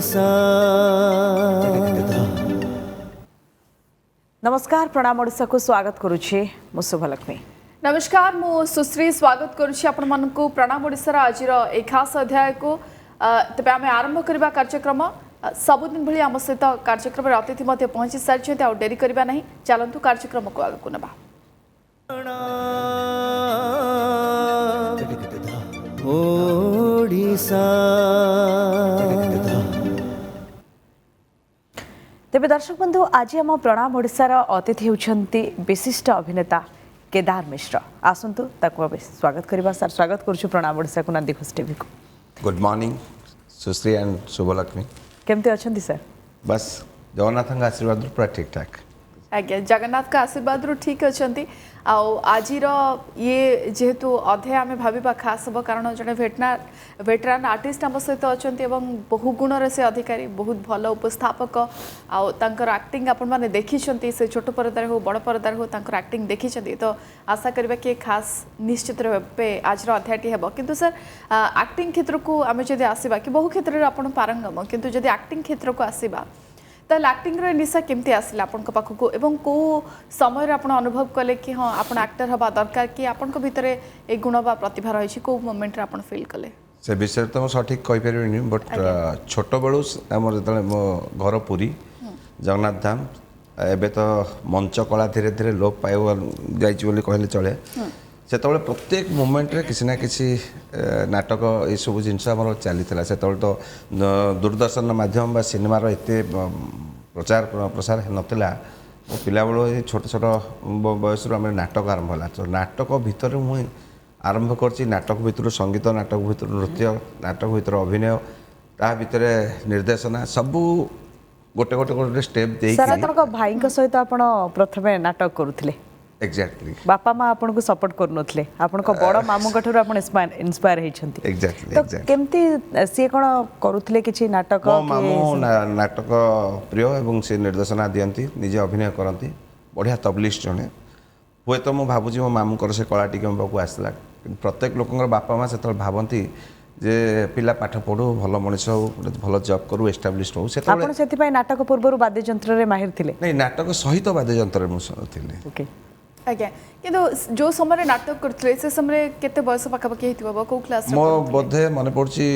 ओडिशा। नमस्कार प्रणाम ओडिशा को स्वागत करुछि मु शुभलक्ष्मी। नमस्कार मु सुश्री स्वागत करुछि आपण मानकु प्रणाम ओडिशा आज ए खास अध्याय को तबे आमे आरंभ करबा कार्यक्रम सबुदिन भली आम सहित कार्यक्रम अतिथि मध्य पहुंची सारी आ डेरी करबा नहीं चलंतु कार्यक्रम को आगु नबा ओडिशा। तेबे दर्शक बंधु आज आम प्रणाम ओडिशार अतिथि होउछंती विशिष्ट अभिनेता केदार मिश्र। आसंतु ताको स्वागत करबा सर। स्वागत करूछु प्रणाम ओडिशा को नंदी घोष टीवी को। Good morning Sushri and Shubhalakshmi. केमते अछंती सर? बस जगन्नाथ आशीर्वाद पूरा ठीक ठाक। आज्ञा जगन्नाथ का आशीर्वाद रू ठीक अच्छी आज ये जेहेतु अधे आम भाविबा खास हम कारण जड़े वेटरान आर्टिस्ट आम सहित अच्छा बहु गुण से अधिकारी बहुत भल उपस्थापक आक्टिंग आपण मैंने देखी से छोट परदार हो बड़ परदार हो आक्टिंग देखी तो आशा करबा कि खास निश्चित रूपे आज अध्यायटी हेब। किंतु सर आक्टिंग क्षेत्र को आम जब आसवा कि बहु क्षेत्र में आपण पारंगम किंतु जब आक्टिंग क्षेत्र को आसवा तो आक्टिंग निशा केमती आसला आपण पाखक एवं को समय आप अनुभव कले कि हाँ आप एक्टर हवा दरकार कि आपण भितर ए गुण बा प्रतिभा रही को मोमेंट रे आपण फील कले से विषय तो मुझे सठिक कहीपर बट छोट बेलू आम जो मो घर पुरी जगन्नाथ धाम एबे तो मंच कला धीरे धीरे लोप पाई जाइए कहले चले से प्रत्येक मोमेंट रे किसी ना किसी नाटक ये सब जिनस आम चली से तो दूरदर्शन माध्यम बा सिनेमार एत प्रचार प्रसार नाला मो पिला बेलू छोट छोट बयस आम नाटक आरंभ है तो नाटक भितर मुझे आरंभ कर नाटक भितर संगीत नाटक भितर नृत्य नाटक भितर अभिनय ता भितर निर्देशना सबू गोटे गोटे गोटे स्टेप दे भाई सहित आपण प्रथमे नाटक करुथिले एक्जेक्टली बापा माँ आपन को सपोर्ट करनुथले आपन को बड़ मामू ठुर आपण इंस्पायर हेछंती एक्जेक्टली तो केमती सी कोन करुथले किछि नाटक मो मामू नाटक प्रिय एवं से निर्देशना दियंती निजे अभिनय करती बढ़िया तबलिस्ट जने हुए तो मु भाबुजी मो मामू कर से कला टिके को आसला प्रत्येक लोकंर बापा माँ से भावती जे पिला पाठ पढ़ू भल मनीष हो भल जॉब करू एस्टाब्लिश हो से आपण सेति पय नाटक पूर्व वाद्य यंत्र रे माहिर थिले नहीं नाटक सहित वाद्य यंत्र मु थिले ओके आज्ञा किंतु जो समय नाटक करथले से समय केते बयस पाखापाखि हेतिबो को क्लास मो बोधे मन पड़छि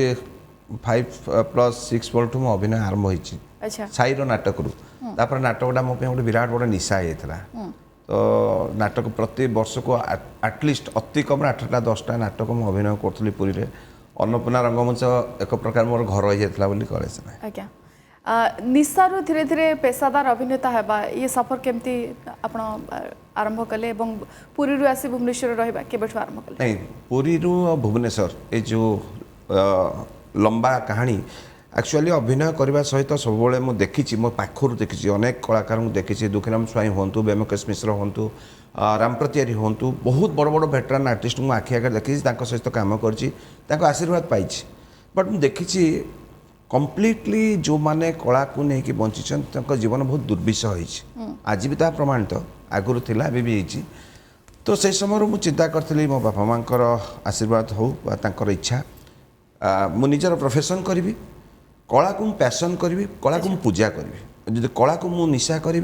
5+6 पॉइंट मो अभिनय आरंभ होइछि अच्छा साइरो नाटक रु तापर नाटकटा मो पे विराट बड़ निशा हेतला तो नाटक प्रति वर्ष को एटलिस्ट अति कम 8टा 10टा नाटक मो अभिनय करथली पुरी रे अन्नपूर्णा रंगमंच एक प्रकार मोर घर रही जाता बोली कहे से आज्ञा निशारू धीरे धीरे पेशादार अभिनेता हेबा ये सफर केमती आपण आरंभ कले एवं पुरी रु आसी भुवनेश्वर रहबा केबेठु आरंभ कले नहीं पुरी रु भुवनेश्वर ए जो लंबा कहानी एक्चुअली अभिनय करने सहित सब बड़े मुझे देखी मो पाखर देखी अनेक कलाकार देखी दुखीराम स्वाई हूँ बेमकेश मिश्र हूँ रामप्रतिहारी हूँ बहुत बड़ बड़ भेटरान आर्टिस्ट मुझे आखि आगे देखी सहित काम कर आशीर्वाद पाई बट मुझे देखी कम्प्लीटली जो माने कला को लेकिन बंची जीवन बहुत दुर्विषह होती आज भी ता प्रमाणित आगुरी थिला भी तो से समय मुझे चिंता करी मो बापा माँ आशीर्वाद हो इच्छा मु निजर प्रोफेशन करी कला को पैशन करी कला को पूजा करी जब कला को मु निशा करी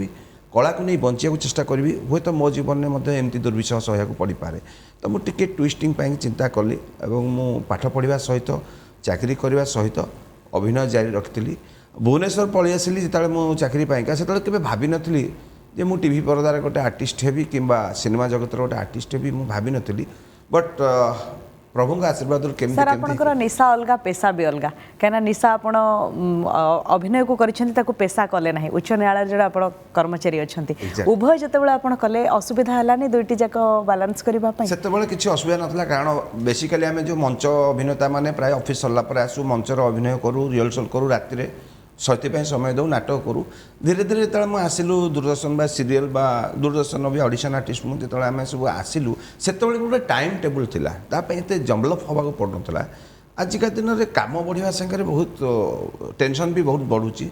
कला को नहीं बंचा चेष्टा करी हुए तो मो जीवन में एमती दुर्विषह सहया पड़ पारे तो मुझे ट्विस्टिंग चिंता कली और मु पाठ पढ़ा सहित चाकरी करने सहित अभिनय जारी रखी भुवनेश्वर पलि आसिली जिते मुझे चाकरी पाइका से भाभी नी जे मु टीवी परदार गोटे आर्टिस्ट हेबी किंबा सिनेमा जगत गोटे आर्टिस्ट हेबी मु भाभी नी बट प्रभु आशीर्वाद सर आपनकर निशा अलगा पेशा भी अलगा कहना निशा आपण अभिनय को करिसेंती पेशा कले ना उच्च न्यायालय जो आप कर्मचारी अच्छा उभय जितेबाला आप कले असुविधा है दुईटी जाक बालांस करने से किसी असुविधा नाला कारण बेसिकाली आम जो मंच अभिनेता मैंने प्राय ऑफिस सरला आसू मंचर अभिनय करूँ रिहर्सल करूँ राति सहित समय दो नाटक करूँ धीरे धीरे जो मुझे आसिलु दूरदर्शन बा सीरियल बा दूरदर्शन भी ऑडिशन आर्टिस्ट मुझे जो आम सब आसिलु से गोटे टाइम टेबुल थिला तापे जमलप हवा पड़ना आजिका दिन में कम बढ़िया सागर बहुत टेंशन भी बहुत बढ़ुची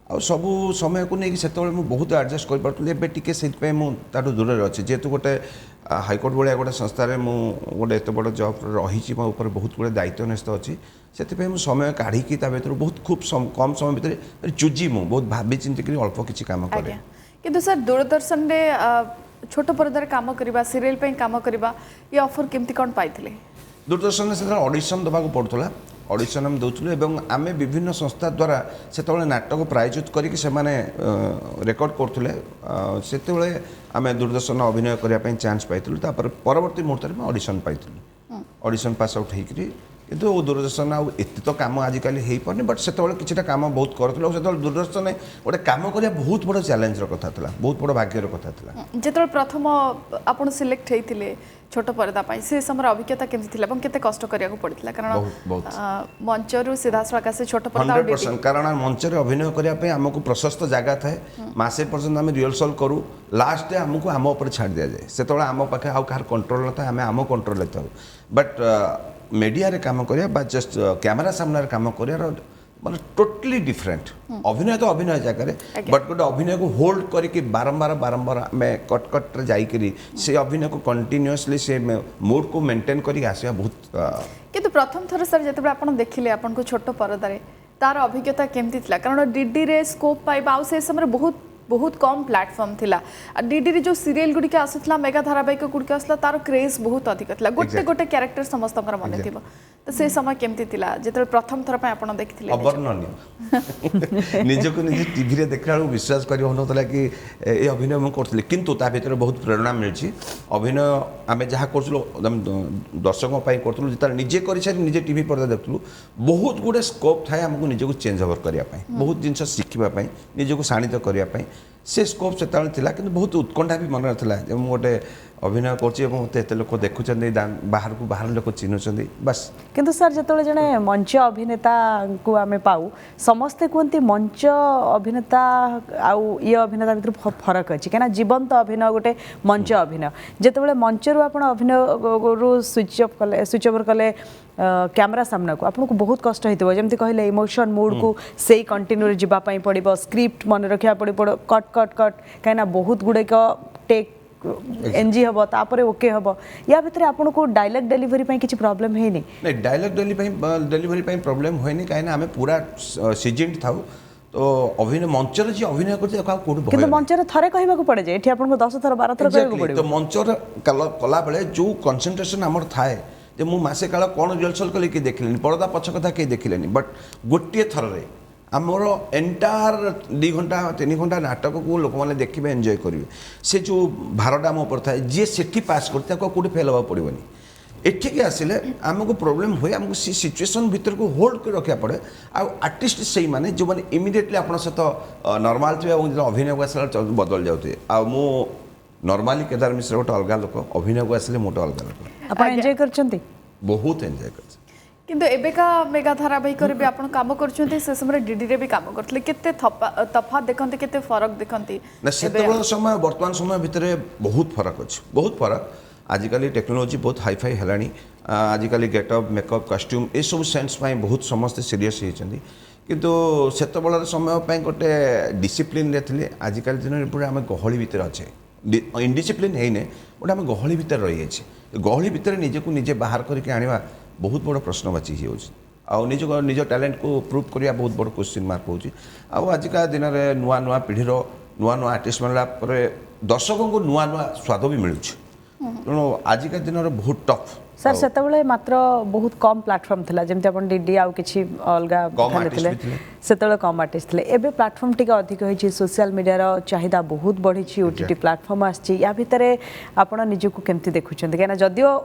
आ सबू समय को लेकिन से बहुत एडजस्ट कर पार्टी टे से दूर अच्छे जेहेतु गोटे हाईकोर्ट भाया गोटे संस्थार मु गोटे एत बड़ जब रही मो ऊपर बहुत गुड़े दायित्व न्यस्त अच्छी से मुझे समय काढ़ी भर बहुत खूब कम समय भितर चुजी मु बहुत भावी चिंतिक अल्प किसी काम करे किंतु सर दूरदर्शन रे छोट पर्दार काम करबा सीरियल पे काम करबा ये ऑफर केमती कोन पाइथिले दूरदर्शन से ऑडिशन दबाक पड़ता ऑडिशन आम दूसरू आम विभिन्न संस्था द्वारा से नाटक प्रायोजित करके रेकर्ड करुले से आम दूरदर्शन अभिनय करने चांस पाई परवर्ती मुहूर्त में ऑडिशन पाई ऑडिशन पास आउट होकर किंतु दूरदर्शन आत तो कम आजिकल हो पारे बट से किसी काम बहुत करुले से दूरदर्शन गोटे कम करने बहुत बड़ चैलेंज कथा था बहुत बड़ भाग्यर कथा था जो प्रथम आप सिलेक्ट होते छोट पर्दा से समय अभिज्ञता केमती केते कष्ट करिया पड़ता कारण मंचरू सीधासख से छोट पर्दा 100% कारण मंच अभिनय करने आमको प्रशस्त जगह थाए मसे पर्यटन आम रिहर्सल करूँ लास्ट आमको आम उपर छाड़ दि जाए से आम पाखे आउ कहार कंट्रोल न था आम आम कंट्रोल था बट मीडिया रे काम करिया जस्ट कैमरा सामने काम करिया मतलब टोटली डिफरेंट अभिनय तो अभिनय जगह बट गोटे अभिनय को होल्ड करके बारंबार बारंबार आम कट जाइकरी से अभिनय को कंटिन्यूअसली से मूड को मेंटेन करके आसिया बहुत किंतु प्रथम थर सर जब आप देखिले आपन को छोट परदारे तार अभिज्ञता केमती थिला कारण डीडी रे स्कोप पाइबा आ से समय बहुत बहुत कम प्लेटफॉर्म थिला डीडी रे जो सीरियल गुडी के आसुतला मेगा धारावाहिक गुडी के आसला तार क्रेज बहुत अधिक थिला गोटे गोटे कैरेक्टर समस्त मन थिबो तो से समय केमती थिला जेतरे प्रथम थर पे आपण देखिथिले अवर्णनीय निजको निज टीवी रे देखला विश्वास करि होनतला कि ए अभिनय म करथले किंतु ता भीतर बहुत प्रेरणा मिलछि अभिनय आमे जहा करथलो दर्शकों पई करथलो जेता निजे करि छारि निजे टीवी पर्दा देखथलो बहुत गुडे स्कोप थाए हमको निजको चेंज ओवर करिया पई बहुत जिंस शिखिबा पई निजको शाणित करिया पई से स्कोप से कि बहुत उत्कंठा भी मन रहा है मुझे गोटे अभिनय करते लोक देखुं बाहर को बाहर लोक चिन्हुं बस किंतु सर जो जड़े मंच अभिनेता को आम पाऊ समस्ते कहते मंच अभिनेता आउ ये अभिनेता भीतर फरक अच्छी कहीं जीवंत अभिनय गोटे मंच अभिनय जिते मंच रू आप अभिनय स्विच ओवर कले कैमरा सामना को आपको बहुत कष्ट होती जमी कहले इमोशन मूड को से कंटिन्यू जावाई पड़ो स्क्रिप्ट मन रखा पड़ो कट कट कट कहीं बहुत गुड़े टेक एनजी हम तापर ओके हम या भितर आपको डायलॉग डेलीवरी पे किसी प्रॉब्लम है नहीं डायलॉग डेलीवरी पे प्रॉब्लम होनी कहीं आम पूरा सीजन था तो अभिनय मंच जी अभिनय कर मंच थे कह पड़े जे आपको 10 थर 12 थर कहूँ पड़े तो मंच कला बेले जो कंसंट्रेशन आमर थाए जे मु मासे काल कौन रिहर्सल कले कि देखिले पर्दा पछ कथा कहीं देखिले बट गोटे थर रे आमर एंटायर 2 घंटा 3 घंटा नाटक को लोक मैंने देखिए एंजॉय करेंगे से जो भारटा आम ऊपर थाए जी से पास करते कौटे फेल हाँ पड़ोनी एठिक आसिले आमको प्रोब्लेम हुए आमको सी सिचुएसन भितर को होल्ड कर रखा पड़े आर्टिस्ट से मैंने जो मैंने इमिडिएटली आप सहित नॉर्मल थे अभिनय को आसला बदल जाते मु नॉर्मली केदार मिश्र गोटे अलग लोक अभिनय को आसिले मोटे अलग लोक आप एंजॉय करछंती बहुत एंजॉय कर किंतु एबेका मेगा धारावाहिक भी आप काम करछंती से समय डीडी रे भी काम करथले केते तफात देखंती केते फरक देखंती ना सेतेबेल समय वर्तमान समय भितर बहुत फरक अछि बहुत फरक आजिकल टेक्नोलोजी बहुत हाईफाई हेलानी आजिकल गेटअप मेकअप कॉस्ट्यूम ए सब सेंस पाई बहुत समस्त सीरियस होती किंतु सेतेबेल समय पाई गोटे डिसिप्लिन रे थिले आजिकल दिन पूरा आम गहली भितर अच्छे इनडिसिप्लिन है बट आम गहली भितर रही जाए गहली भितर निजको निजे बाहर करके आनिबा बहुत बड़ प्रश्नवाची हो निज टैलेंट को प्रूव करिया बहुत बड़ क्वेश्चन मार्क होची आजिका दिन में नुआ नुआ पीढ़ीर नुआ नुआ आर्टिस्ट मिलला दर्शकों को नुआ नुआ स्वाद भी मिलूँ तेणु आजिका दिन में बहुत टफ सर से मात्र बहुत कम प्लेटफॉर्म थिला जमती अपन डीडी आउ किछि अलगा से कम आर्टिस्ट थे एबे प्लेटफॉर्म टिके अधिक होइछि सोशल मीडिया रो चाहिदा बहुत बढ़ी ओटीटी प्लेटफॉर्म आछि या भितर आपण निजको केमती देखुछन्ते केना जदियो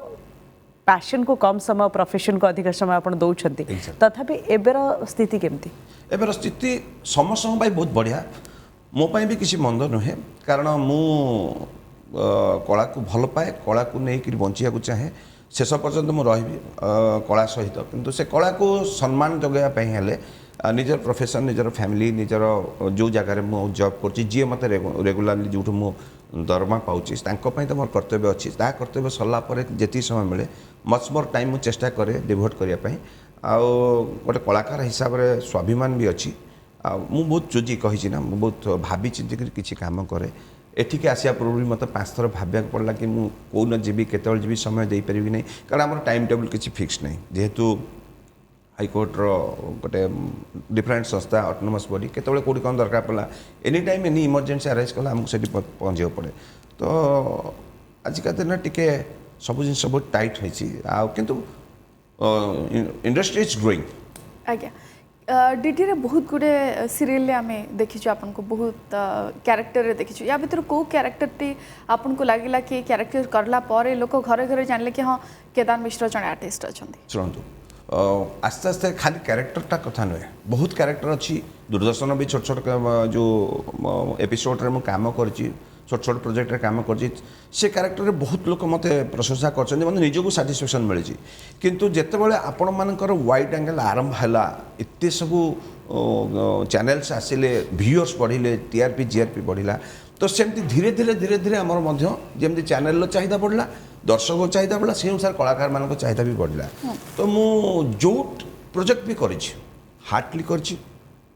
पैशन को कम समय प्रोफेशन को अधिक समय आप दौरान तथापि एबर स्थिति केमती एबर स्थिति समस्त बहुत बढ़िया मोपाई भी किसी मंद नुहे कारण मु कला को भल पाए कला को लेकिन बंचिया को चाहे शेष पर्यंत मु रही कला सहित किंतु से कला को सम्मान जगैया हेले निजर प्रोफेशन निजर फैमिली निजर जो जगार मु जॉब कर जी मत रेगुलारली जो मु दरमा पाऊँच तो मोर कर्तव्य अच्छी कर्तव्य सरला जी समय मिले मच मोर टाइम मु चेष्टा करे डिवोट करने गोटे कलाकार हिसाब से स्वाभिमान भी अच्छी मु बहुत चुजी कही ना बहुत भावी चिंतिक किसी काम करे एठिक आसिया पूर्व भी मत 5 थर भाविया पड़ला कि मु कौन जीवी केतल जीवी समय दे परिबि नहीं कारण आम टाइम टेबल किसी फिक्स नहीं जेहेतु हाईकोर्टर गोटे डिफरेंट संस्था ऑटोनोमस बॉडी केतबे कोडी कौन दरकार पड़ा any time any emergency arrays कला हमको सेठी पहुँचे पड़े तो आजिका दिन टिके सब जिन बहुत टाइट होइछि आ किंतु इंडस्ट्री इज ग्रोइंग आज्ञा डीटी रे बहुत गुड़े सीरियल आम देखीचु आपन को बहुत कैरेक्टर रे देखीचु या भीतर को कैरेक्टर टी आपन को लागिला कि कैरेक्टर करला पर लोक घरे घरे जानले कि हाँ केदार मिश्र जने आर्टिस्ट अछंती शुणु आस्ते आस्ते खाली कैरेक्टरटा कथा नुहे बहुत कैरेक्टर अच्छी दूरदर्शन भी छोट छोट जो एपिसोड रे मु काम करची छोट छोट प्रोजेक्ट रे काम करची से कैरेक्टर रे बहुत लोक मते प्रशंसा करछन मतलब निजको सैटिस्फैक्शन मिलची किंतु जेतेबेले आपण मानकर वाइड एंगल आरंभ हला एते सब चैनल्स आसिले व्यूअर्स बढ़िले टीआरपी जीआरपी बढ़िला तो सेमती धीरे धीरे धीरे धीरे हमर मध्य जेमती चैनल रो चाहिदा बढ़ला दर्शक चाहिदा बढ़ला से अनुसार कलाकार मान चाहिदा भी बढ़ला तो मु जो प्रोजेक्ट भी करिछि हार्टली करिछि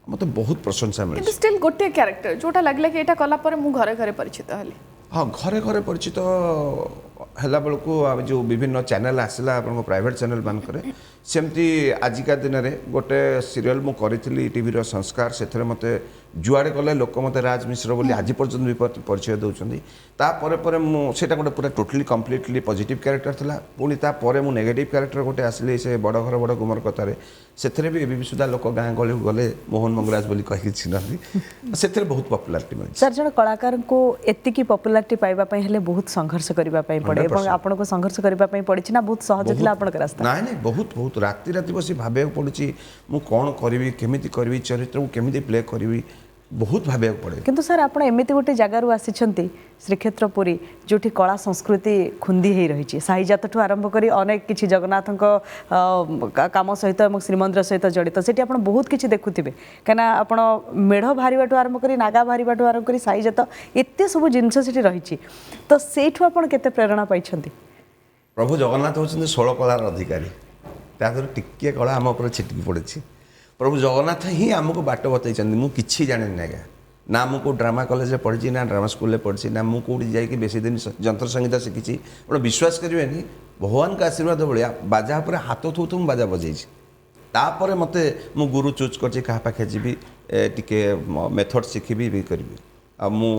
मते बहुत प्रशंसा मिली किंतु स्टिल गोटे कैरेक्टर जोटा लागले कि एटा कला पर मु घरे घरे परिचित हली हाँ घरे घरे परिचित है बेलू जो विभिन्न चैनल आसला आप प्राइवेट चैनल मानक सेमती आजिका दिन में गोटे सीरियल मु करी टीवी संस्कार से मत जुआड़े गले लोक मत राज मिश्र बोली आज पर्यटन भी परिचय दौरान तापर मुझे गोटे पूरा टोटली कम्प्लीटली पॉजिटिव कैरेक्टर था पुणी तापर मु नेगेटिव कैरेक्टर गोटे आसिली से बड़ घर बड़ गुमर कथार से भी सुधा लोक गाँ गली गले मोहन मंगराज बोली कही चिन्हती से बहुत पपुलारिटी मिली सर जन कलाकार को एतिकी पपुलारिटी पाइबा पई हेले बहुत संघर्ष करिबा पई पड़े এবং आपन को संघर्ष करिबा पई पड़िछि ना बहुत सहज थिला आपन के रास्ता नहीं नहीं बहुत बहुत राति राति बसी भाबे पड़ुछि मु कोन करबी केमिति करबी चरित्र को केमिति प्ले करबी बहुत भाबे पड़े किंतु सर आपण एमिति गोटे जगारु आसिछंती श्रीक्षेत्र पुरी जोठी कला संस्कृति खुंदी हेई रहिछि साहिजातठु आरंभ करी अनेक किछि जगन्नाथक काम सहित और श्रीमंदिर सहित जड़ित सेठी आपण बहुत किछि देखुथिबे कना आपण मेढ भारीबाटु आरंभ करी नागा भारीबाटु आरंभ करी साहिजात एते सब जिंस सेठी रहिछि तो सेठु आपण केते प्रेरणा पाइछंती प्रभु जगन्नाथ होछन 16 कलार अधिकारी तादर टिके कला हम ऊपर छिटकी पड़े प्रभु जगन्नाथ ही आमको बाट बतई मुझे जाने आज्ञा ना मुझको ड्रामा कॉलेज पढ़ी ना ड्रामा स्कूल पढ़ी ना मुझे जाकि बेसी दिन जंत्र संगीत शिखी आप विश्वास करेंगे भगवान का आशीर्वाद भाया बाजा पर हाथ थू थू बाजा बजे तापर मत मु गुरु चूज कर पाखे जी टे मेथड शिखी भी करी मु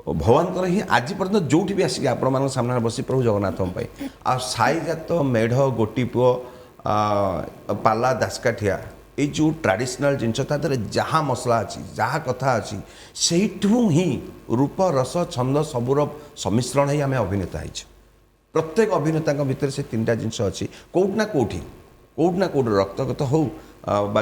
भगवान ही आज पर्यटन जो भी आसिक आपण सामने बसी प्रभु जगन्नाथ आ साईजात मेढ़ गोटी पुओ पाला दासकाठिया ये जो ट्रेडिशनल जिनस जहाँ मसला अच्छी जहाँ कथा अच्छी से ही रूप रस छंद सबूर सम्मिश्रण ही आम अभिनेता है प्रत्येक अभिनेता भितर से 3टा जिनस अच्छी कौटना कौटी रक्तगत हो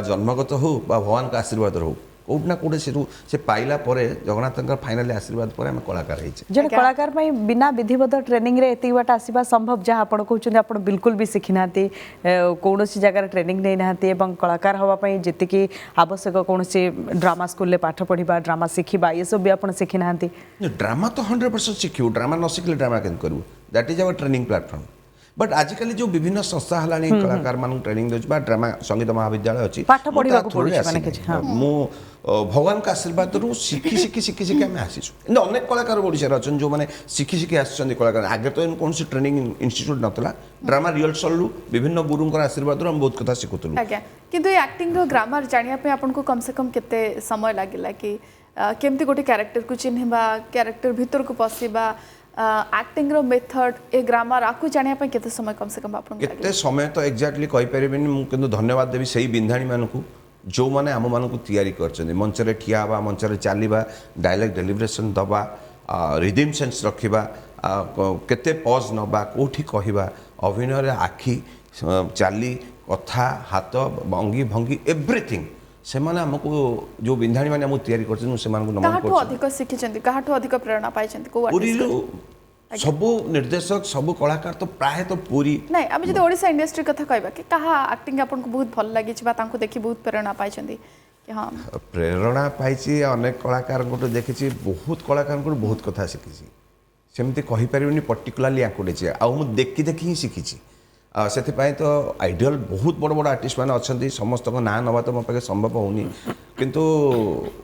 जन्मगत हो भगवान का आशीर्वाद हो कौटना कौटे से पाइला परे जगन्नाथ फाइनाली आशीर्वाद पर आम कलाकार जन कलाकार बिना विधिवत ट्रेनिंग रे एति बाट आसीबा संभव जहाँ आपण कहउछन आपण बिल्कुल भी शिखि नाती कोनोसी जगह ट्रेनिंग नै नाती एवं कलाकार हवा पई जेतिकी आवश्यक कोनोसी ड्रामा स्कूल ले पाठ पढ़िबा ड्रामा शिखिबा ये सब भी आपण शिखि नाती ड्रामा तो 100% शिखियो ड्रामा न शिखले ड्रामा केन करू that is our training platform but आजिकल जो विभिन्न संस्था हलानी कलाकार मान ट्रेनिंग दे ड्रामा संगीत महाविद्यालय अच्छी पाठ पढ़िबा को पड़ुछि मु भगवान का आशीर्वाद रु शिखी शिखी शिखी शिखी आम आसीचु अनेक कलाकार ओडिशा अच्छे जो मैंने शिखी शिखी आसछन्ती कलाकार आगे तो कौन ट्रेनिंग इंस्टीट्यूट नतला ड्रामा रिहर्सल रु विभिन्न गुरुंकर आशीर्वाद रु हम बहुत कथा शिखुतलु आज्ञा किंतु ये एक्टिंग रो ग्रामर जानिया पे आपन को कम से कम केते समय लागिला कि केमती गोटे कैरेक्टर को चिन्हबा कैरेक्टर भीतर को पसिबा एक्टिंग रो मेथड ए ग्रामर आकु जानिया पे केते समय कम से कम आपन केते समय तो एग्जैक्टली कहि परिबिनी मु किंतु धन्यवाद देबी सही बिंधाणी मानकू जो मैंने आम मानक तैयारी कर मंच रे ठिया हवा मंच रे चलवा डायलॉग डेलिब्रेशन दबा रिदम सेंस रखा केते पज नबा कोठी कहवा अभिनय रे आखि चाली कथा हाथ भंगी भंगी एवरीथिंग से माने हमको जो बिंधाणी माने हम तैयारी करछन से मानक नमन काठो अधिक शिखिचंती काठो अधिक प्रेरणा पाइचंती को सबु निर्देशक सबु कलाकार तो प्राय तो पूरी नहीं आम जब ओडिशा इंडस्ट्री कथा कहबा कि कहा एक्टिंग आपन को बहुत भल लागी बा तांको देखि बहुत प्रेरणा पाइचंती कि हां प्रेरणा पाइची अनेक कलाकार को देखिछि बहुत कलाकार को बहुत कथा शिखिछि सेमती कहि परिबनी पर्टिकुलरली आकुडेछि आ मु देखि देखि ही शिखिछि से तो आइडियल बहुत बड़ बड़ आर्टिस्ट मैंने अच्छा समस्त ना नवा तो मो पाखे संभव होनी किंतु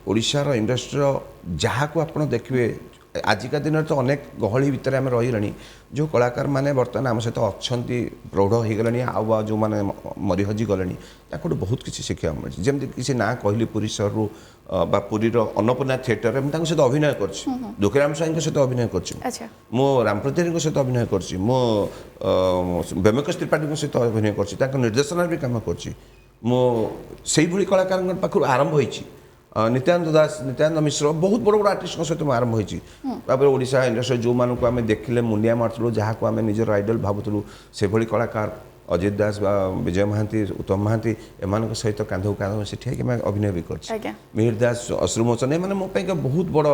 ओडिशार इंडस्ट्री जहाँ को आप देखिए आजिका दिन तो अनेक गहली भितर आम रही जो कलाकार मैंने बर्तमान आम सहित अच्छा प्रौढ़ हो गले आ जो मैंने मरी हजि गले बहुत किसी शिक्षा मिली जमी किसी ना कहली पुरी सहर पुरीर अन्नपूर्णा थिएटर में सहित अभिनय कर दुखीराम स्वाई सहित अभिनय कर मो रामप्रतिहारी सहित अभिनय कर बेमकेश त्रिपाठी सहित अभिनय कर निर्देशना भी कम कर से कलाकार पाखु आरंभ होती नित्यानंद दास नित्यानंद मिश्र बहुत बड़ बड़ आर्टिस्ट सहित आरंभ होती ओडिशा इंडस्ट्री जो मानक आम देखिले मुंडिया मारूँ जहाँ को आम निजर आइडल भावुलु से कलाकार अजित दास विजय महांती उत्तम महांती एम सहित कांध कांध से अभिनय भी कर मिहिर दास अश्रु मोचन एम मो बहुत बड़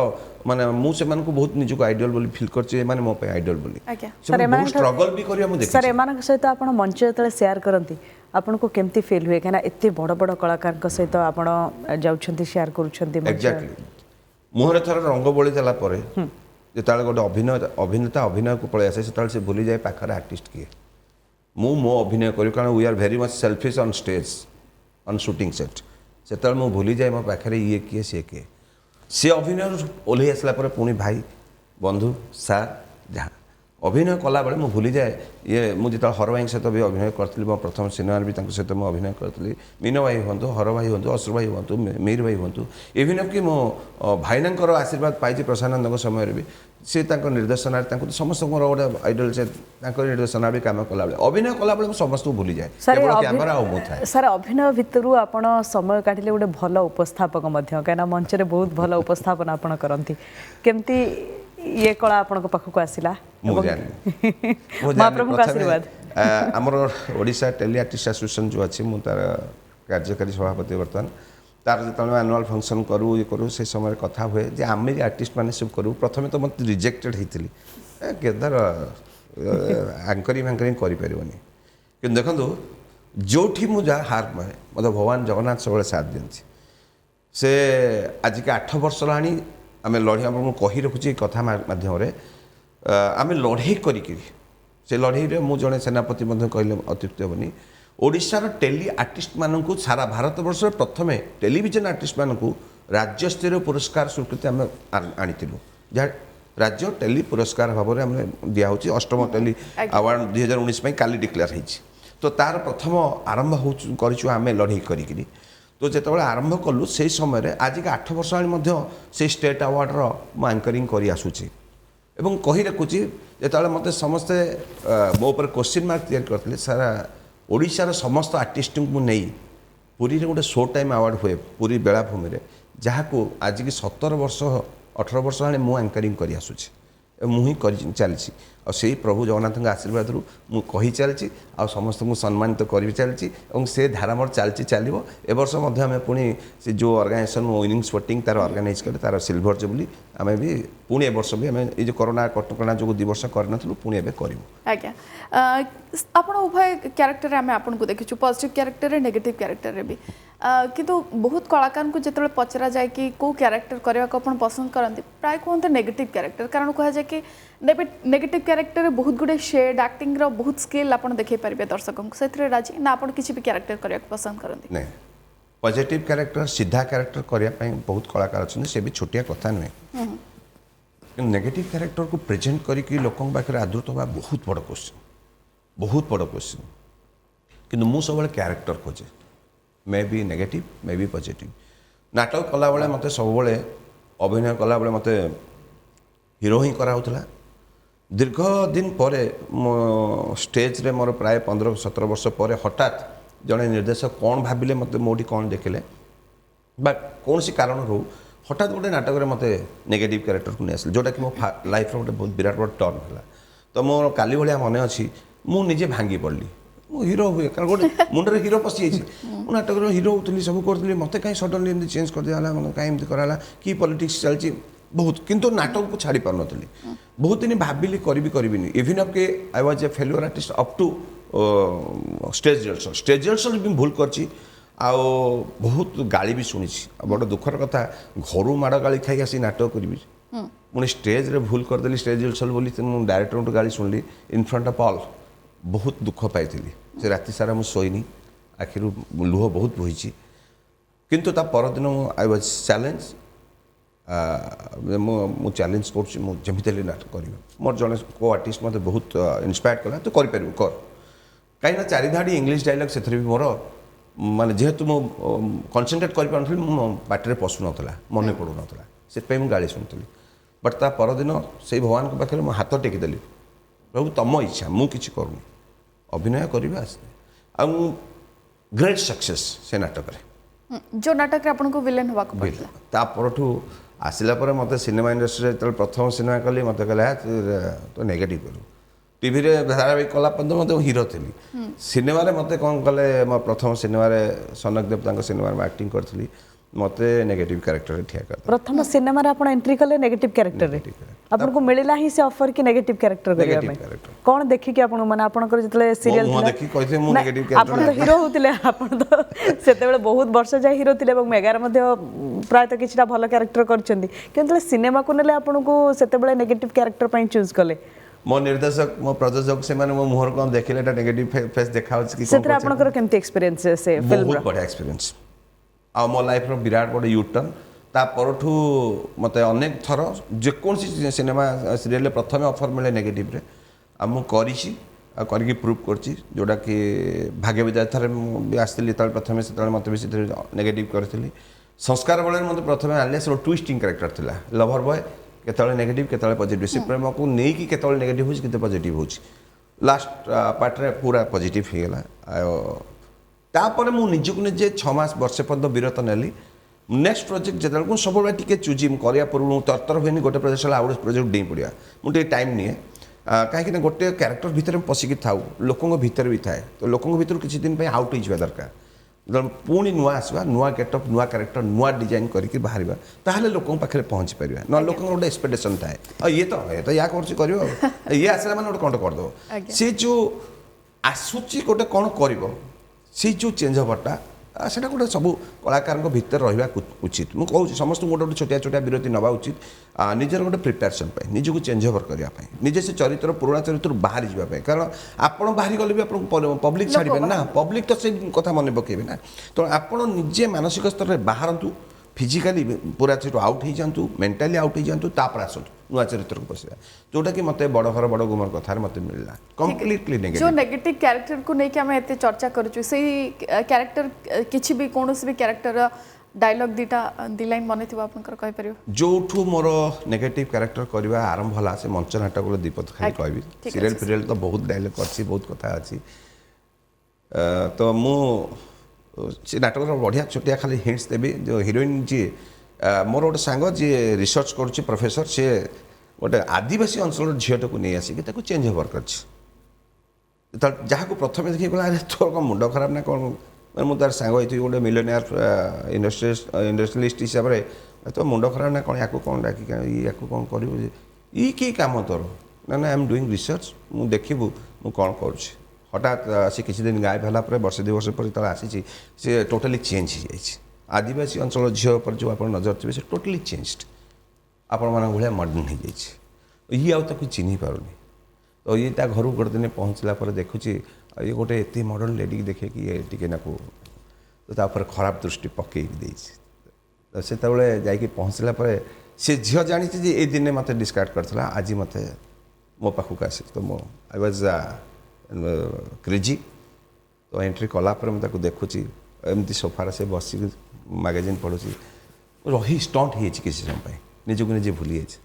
माने मुझे बहुत निजक आइडल बोली फिल कर मो आइडल बोली स्ट्रगल भी कर सर एम सहित आप मंच जो सेयार करती आपन को केमती फील हुए कहीं एत बड़ बड़ कलाकार सहित आप जाऊँ सेयार कर एक्जाक्टली मुहर थर रंग बोली देला जो गोटे अभिनेता अभिनय को पलि आसे से भूली जाए पाखर आर्टिस्ट किए मो अभिनय करी कारण we are very much selfish on stage on shooting set से मु भूली जाए मो पाखे ये किए सी अभिनय ओल्हे आसला पुणी भाई बंधु सार जहाँ अभिनय कला बेले मु भूली जाए ये मुझे हर भाई सहित भी अभिनय करी मो प्रथम सिनेमा भी सहित मुझे अभिनय करी मीन भाई हूँ हर भाई हूँ अश्रु भाई हूँ मीर भाई हूँ इवन कि मो भाईना आशीर्वाद पाई प्रसानंद समय भी सी निर्देशना समस्त गोटे आइडल से निर्देशना भी कम कला अभिनय कला समस्त भूली जाए कैमरा सर अभिनय भितर आप समय काटिले गोटे भल उपस्थापक कहीं मंच में बहुत भल उपस्थापन आप करती केमती ये कला आपण पाखक आसला महाप्रभु आशीर्वाद आमर ओडिशा टेली आर्टिस्ट एसोसिएशन जो अच्छी मुझे तार कार्यकारी सभापति बर्तमान तार जो एनुअल फंक्शन करूँ ये करूँ से समय कथा हुए जे आम आर्टिस्ट मैंने सब करूँ प्रथम तो मत रिजेक्टेड होती केदार आंकरिंग फैंकरिंग करें कि देखो जो मुझे हार मारे मत भगवान जगन्नाथ सब साथ दिखती से आज के 8 वर्ष लाणी आम लड़े मुझे कही रखुची कथा मध्यम आम लड़े से लड़े मुझे जड़े सेनापति कहले अत्युक्ति हेनी ओडिशार टेली आर्टिस्ट मानू सारा भारत वर्ष प्रथम टेलीविजन आर्टिस्ट मानू राज्य स्तरीय पुरस्कार स्वीकृति आम आनीलु जहाँ राज्य टेली पुरस्कार भाव में आम दिया अष्टम टेली अवार्ड 2019 में काली डिक्लेयर होती तो तार प्रथम आरंभ करें लड़े करी तो जो आरंभ कलु से समय आज के 8 वर्ष से स्टेट अवार्डर मु एंकरिंग कर आसूची एवं कही रखुची जो मत समस्ते मो पर क्वेश्चन मार्क तैयार करते सारा ओडिशार समस्त आर्टिस्ट को नहीं पुरी गोटे शो टाइम अवार्ड हुए पुरी बेलाभूमि में जहाँ को आज की 17 वर्ष 18 वर्ष ला मु एंकरिंग कर आसूची मुझे चलती से प्रभु जगन्नाथ आशीर्वाद मु कही चलती आ समस्त को सम्मानित कर चलती से धारा मोर चलती चलो ए वर्ष आम पुणी से जो ऑर्गेनाइजेशन विनिंग स्पोर्टिंग तार ऑर्गेनाइज कले तार सिल्वर जुबली आम भी पुणी ए वर्ष भी आम ये करोना कटकणा जो 2 वर्ष करनथलु पुणी एबे करिवु आज्ञा आपण उभय कैरेक्टर आम आपको देखीचु पॉजिटिव कैरेक्टर नेगेटिव कैरेक्टर भी किंतु बहुत कलाकार को जिते पचरा जाए कि कौ कैरेक्टर करने को आप पसंद करते प्राय कहते नेगेटिव कैरेक्टर कारण कह जाए कि नेगेटिव कैरेक्टर बहुत गुड़े शेड एक्टिंग रो बहुत स्किल आप देखे पारे दर्शकों से राजी ना आप किसी भी कैरेक्टर करने को पसंद करते नहीं पॉजिटिव कैरेक्टर सीधा कैरेक्टर करने बहुत कलाकार अच्छे से भी छोटिया कथा नुहे नेगेटिव कैरेक्टर को प्रेजेंट करके लोकों पाखे आदृत हवा बहुत बड़ क्वेश्चन कि मु सब कैरेक्टर खोजे may be negative may be positive नाटक कला बेले मते सब अभिनय कला बेले मते हीरो ही कराउथला दीर्घ दिन पर स्टेज रे मोर प्राय 15-17 वर्ष पर हठात जड़े निर्देशक कौन भाविले मते मोटी कौन देखिले बा कौन सी कारण रो हठात गोटे नाटक मत नेगेटिव कैरेक्टर को नहीं आस जोटा कि मो लाइफ गोटे बहुत विराट बड़ टर्न है तो मोर काली भाया मन अच्छी मुझे भांगी पड़ली मु हीरो हुए कारण गोटे मुंडे हीरो पशि जाइए नाटक हीरो होती सब करी मत कहीं सडनली एमती चेंज कर दिया मतलब कहीं एमती कराला कि पॉलिटिक्स चलती बहुत किंतु नाटक को छाड़ी पार नी बहुत दिन भाविली करी इवन अफ के I was a failure artist up to stage rehearsal भी भूल कर बहुत गाली भी शुणी बड़ दुखर कथा घर माड़ गाली खाई आसी नाटक करी पुणी स्टेज रे भूल करदेली स्टेज रिहर्सल बोली डायरेक्टर गाली शुणली इन फ्रंट ऑफ ऑल बहुत दुख पाई से राति सारा मुझे शोनी आखिर लुह बहुत बोही किंतु ता परदिन आई वाज चैलेंज ମୁଁ ଚ୍ୟାଲେଞ୍ଜ କରୁଛି ମୁଁ ଯେମିତି ହେଲେ ନାଟକ କରିବି ମୋର ଜଣେ କୋ ଆର୍ଟିଷ୍ଟ ମୋତେ ବହୁତ ଇନ୍ସପାୟାର୍ଡ କଲା ତୁ କରିପାରିବୁ କର କାହିଁକିନା ଚାରିଧାଡ଼ି ଇଂଲିଶ ଡାଇଲଗ୍ ସେଥିରେ ବି ମୋର ମାନେ ଯେହେତୁ ମୁଁ କନସେନ୍ଟ୍ରେଟ୍ କରିପାରୁନଥିଲି ମୋ ପାଟିରେ ପଶୁନଥିଲା ମନେ ପଡ଼ୁନଥିଲା ସେଥିପାଇଁ ମୁଁ ଗାଳି ଶୁଣୁଥିଲି ବଟ୍ ତା ପରଦିନ ସେଇ ଭଗବାନଙ୍କ ପାଖରେ ମୁଁ ହାତ ଟେକିଦେଲି ପ୍ରଭୁ ତମ ଇଚ୍ଛା ମୁଁ କିଛି କରୁନି ଅଭିନୟ କରିବି ଆସିଲେ ଆଉ ମୁଁ ଗ୍ରେଟ୍ ସକ୍ସେସ୍ ସେ ନାଟକରେ जो नाटक रे आपनको विलेन होबाक पड़ला ତା ପରଠୁ ଆସିଲା ପରେ ମୋତେ ସିନେମା ଇଣ୍ଡଷ୍ଟ୍ରିରେ ଯେତେବେଳେ ପ୍ରଥମ ସିନେମା କଲି ମୋତେ କହିଲା ତୁ ନେଗେଟିଭ୍ କରୁ ଟିଭିରେ ଧାରାବାହିକ କଲା ପର୍ଯ୍ୟନ୍ତ ମୋତେ ହିରୋ ଥିଲି ସିନେମାରେ ମୋତେ କ'ଣ କଲେ ମୋ ପ୍ରଥମ ସିନେମାରେ ସନକ ଦେବ ତାଙ୍କ ସିନେମାରେ ମୁଁ ଆକ୍ଟିଂ କରିଥିଲି ମୋତେ ନେଗେଟିଭ୍ କ୍ୟାରେକ୍ଟରରେ ଠିଆ କରିଦେଲେ प्रथम सिनेमा रे आपण एंट्री कले नेगेटिव कैरेक्टर रे आपनको मिलिला ही से ऑफर की नेगेटिव कैरेक्टर करिया Negative में character. कोन देखि कि आपण माने आपनकर जतले सीरियल मुहं देखि कहिथे मु negative character आपण तो हीरो होतिले आपण तो सेते बेले बहुत वर्ष जाय हीरो थिले এবং मेगार मध्ये प्राय तो किछटा भलो कैरेक्टर करचंदी किंतु सिनेमा को नेले आपनको सेते बेले नेगेटिव कैरेक्टर पई चूज कले मो निर्देशक मो प्रयोजक से माने मो मुहर कोन देखिले एटा नेगेटिव फेस देखाउछ कि सेते आपनकर केमती एक्सपीरियंस से फिल्म बहुत बढ़िया एक्सपीरियंस आ मो लाइफ रो विराट बड़ यू टर्न ता परठू मते अनेक थर जे कोनसी सिनेमा सीरियल प्रथम ऑफर मिले नेगेटिव रे आ मु करिछि आ करके प्रूव करछि जोडा कि भाग्य विधाय थरे आस्तिली तळ प्रथम से तळ मते बेसी नेगेटिव करथिली संस्कार बळे मते प्रथम आले से ट्विस्टिंग कैरेक्टर थिला लवर बॉय केतळे नेगेटिव केतळे पॉजिटिव से प्रेम को नै कि केतळे नेगेटिव होछि केते पॉजिटिव होछि लास्ट पार्ट रे पूरा पॉजिटिव हे गेला तापर मु निजको निजे 6 मास वर्ष पर्यंत विरत नेली नेक्स्ट प्रोजेक्ट जेतल को सब बेला टिके चूजी करिया पूर्व तरतर होइनी गोटे प्रोजेक्ट आउट प्रोजेक्ट डे पड़िया मुझे टाइम निए कहीं गोटे क्यारेक्टर भितर पशिकी थाउ लोकों भीतर भी थाए तो लोकों भीतर किसी दिन आउट हो दरकार पुणी नुआ आसवा नुआ गेटअप नुआ क्यारेक्टर नुआ डिजाइन करके बाहर ताहले लोकों पाखे पहुँची पार ना लोक गोटे एक्सपेक्टेशन थाए ये तो या कर ये आसला मैंने गोटे कौन करदेव सी जो आसूची गोटे कौन कर सी जो चेंज हबाटा सेटा गोटे सब कलाकार भितर रहा उचित मुझे कहूँ समस्त गोटे गोटे छोटिया छोटिया विरति नवा उचित निजर गोटे प्रिपेरेसन निजक चेंज ओवर करने निजे से चरित्र पुराणा चरित्र बाहरी जावाई कारण आपड़ बाहरी गले भी आप पब्लिक छाड़े ना पब्लिक तो से कथा मन पकेबे ना तो आपड़ निजे मानसिक स्तर में बाहरतु फिजिकाली पूरा आउट हो जातु मेंटाली आउट हो जातु तापर आसतु नुआ चरित्र को पशिया जोटा कि मते बड़ घर बड़ गुमर कथार मते मिलला कंप्लीटली नेगेटिव जो नेगेटिव कैरेक्टर को नहीं कि हम एते चर्चा करूछु सेही कैरेक्टर किछि भी कोनोसी भी कैरेक्टर डायलॉग दीटा दी लाइन मने थिबा आपनकर कहि परियो जोठू मोर नेगेटिव कैरेक्टर करबा आरंभ होला से मंच नाटक दीपक खाली कहबी सीरियल फिरियल तो बहुत डायलॉग अछि बहुत कथा अछि तो मु से नाटक बढ़िया छोटिया खाली हिंट्स देवी जो हिरोइन जी मोर गोटे सांग जी रिसर्च करुच्ची प्रोफेसर सी गोटे आदिवासी अंचल झीट को नहीं आसिक चेंज ओवर कर जहाँ को प्रथम देखिए कहला अरे तोर कौन मुंड खराब ना कौन मैं मुझे तार सांग होती गोटे मिलियनियर इंडस्ट्रियलिस्ट हिसाब से तो मुंड खराब ना कौन या कौन डाक या कौन कर कि कम तोर ना आई एम डूइंग रिसर्च मुझे देखू मुझे कौन करुच्ची हठात सी किसी दिन गायब होला पर वर्ष 2 वर्ष पर आसी सी टोटाली चेंज हो जाए आदिवासी अंचल झील पर जो आप नजर थे से टोटाली चेंज्ड आपण मान भाया मॉडर्न हो जाए ये आउ चिन्ह पारुनी तो ये ता घर गोटे दिन पहुँचला पर देखुची ये गोटे एत मॉडर्न लेडी देखे कि ये टिके नाकू तो तापर खराब दृष्टि पकई तो से जाकि पहुँचला से झील जानी ये दिन मत डिस्कार्ड करता आज मत मो पाखक आसी तो मो आई वाज क्रेजी तो एंट्री कलापर मुझे देखुची एमती सोफार से बस मैगजीन पढ़ुची रही स्टंट हो किसी समय निजक निजे भूली जाए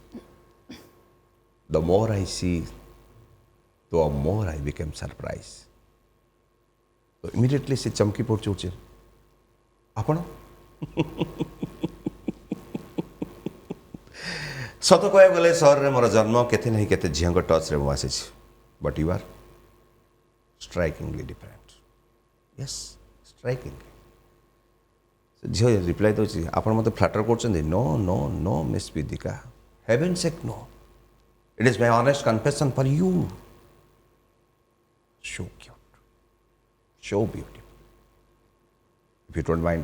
the more I see the more I became surprise तो इमिडिएटली से चमकी पड़ चुचे आपण सत कह गले सहर में मोर जन्म केते नहीं केते झील टच रे आसी but you are strikingly different yes strikingly Jheel reply दूसरी आप मत फ्लाटर कर no no no miss Vidika heaven sake no it is my honest confession for you so cute so beautiful if you don't mind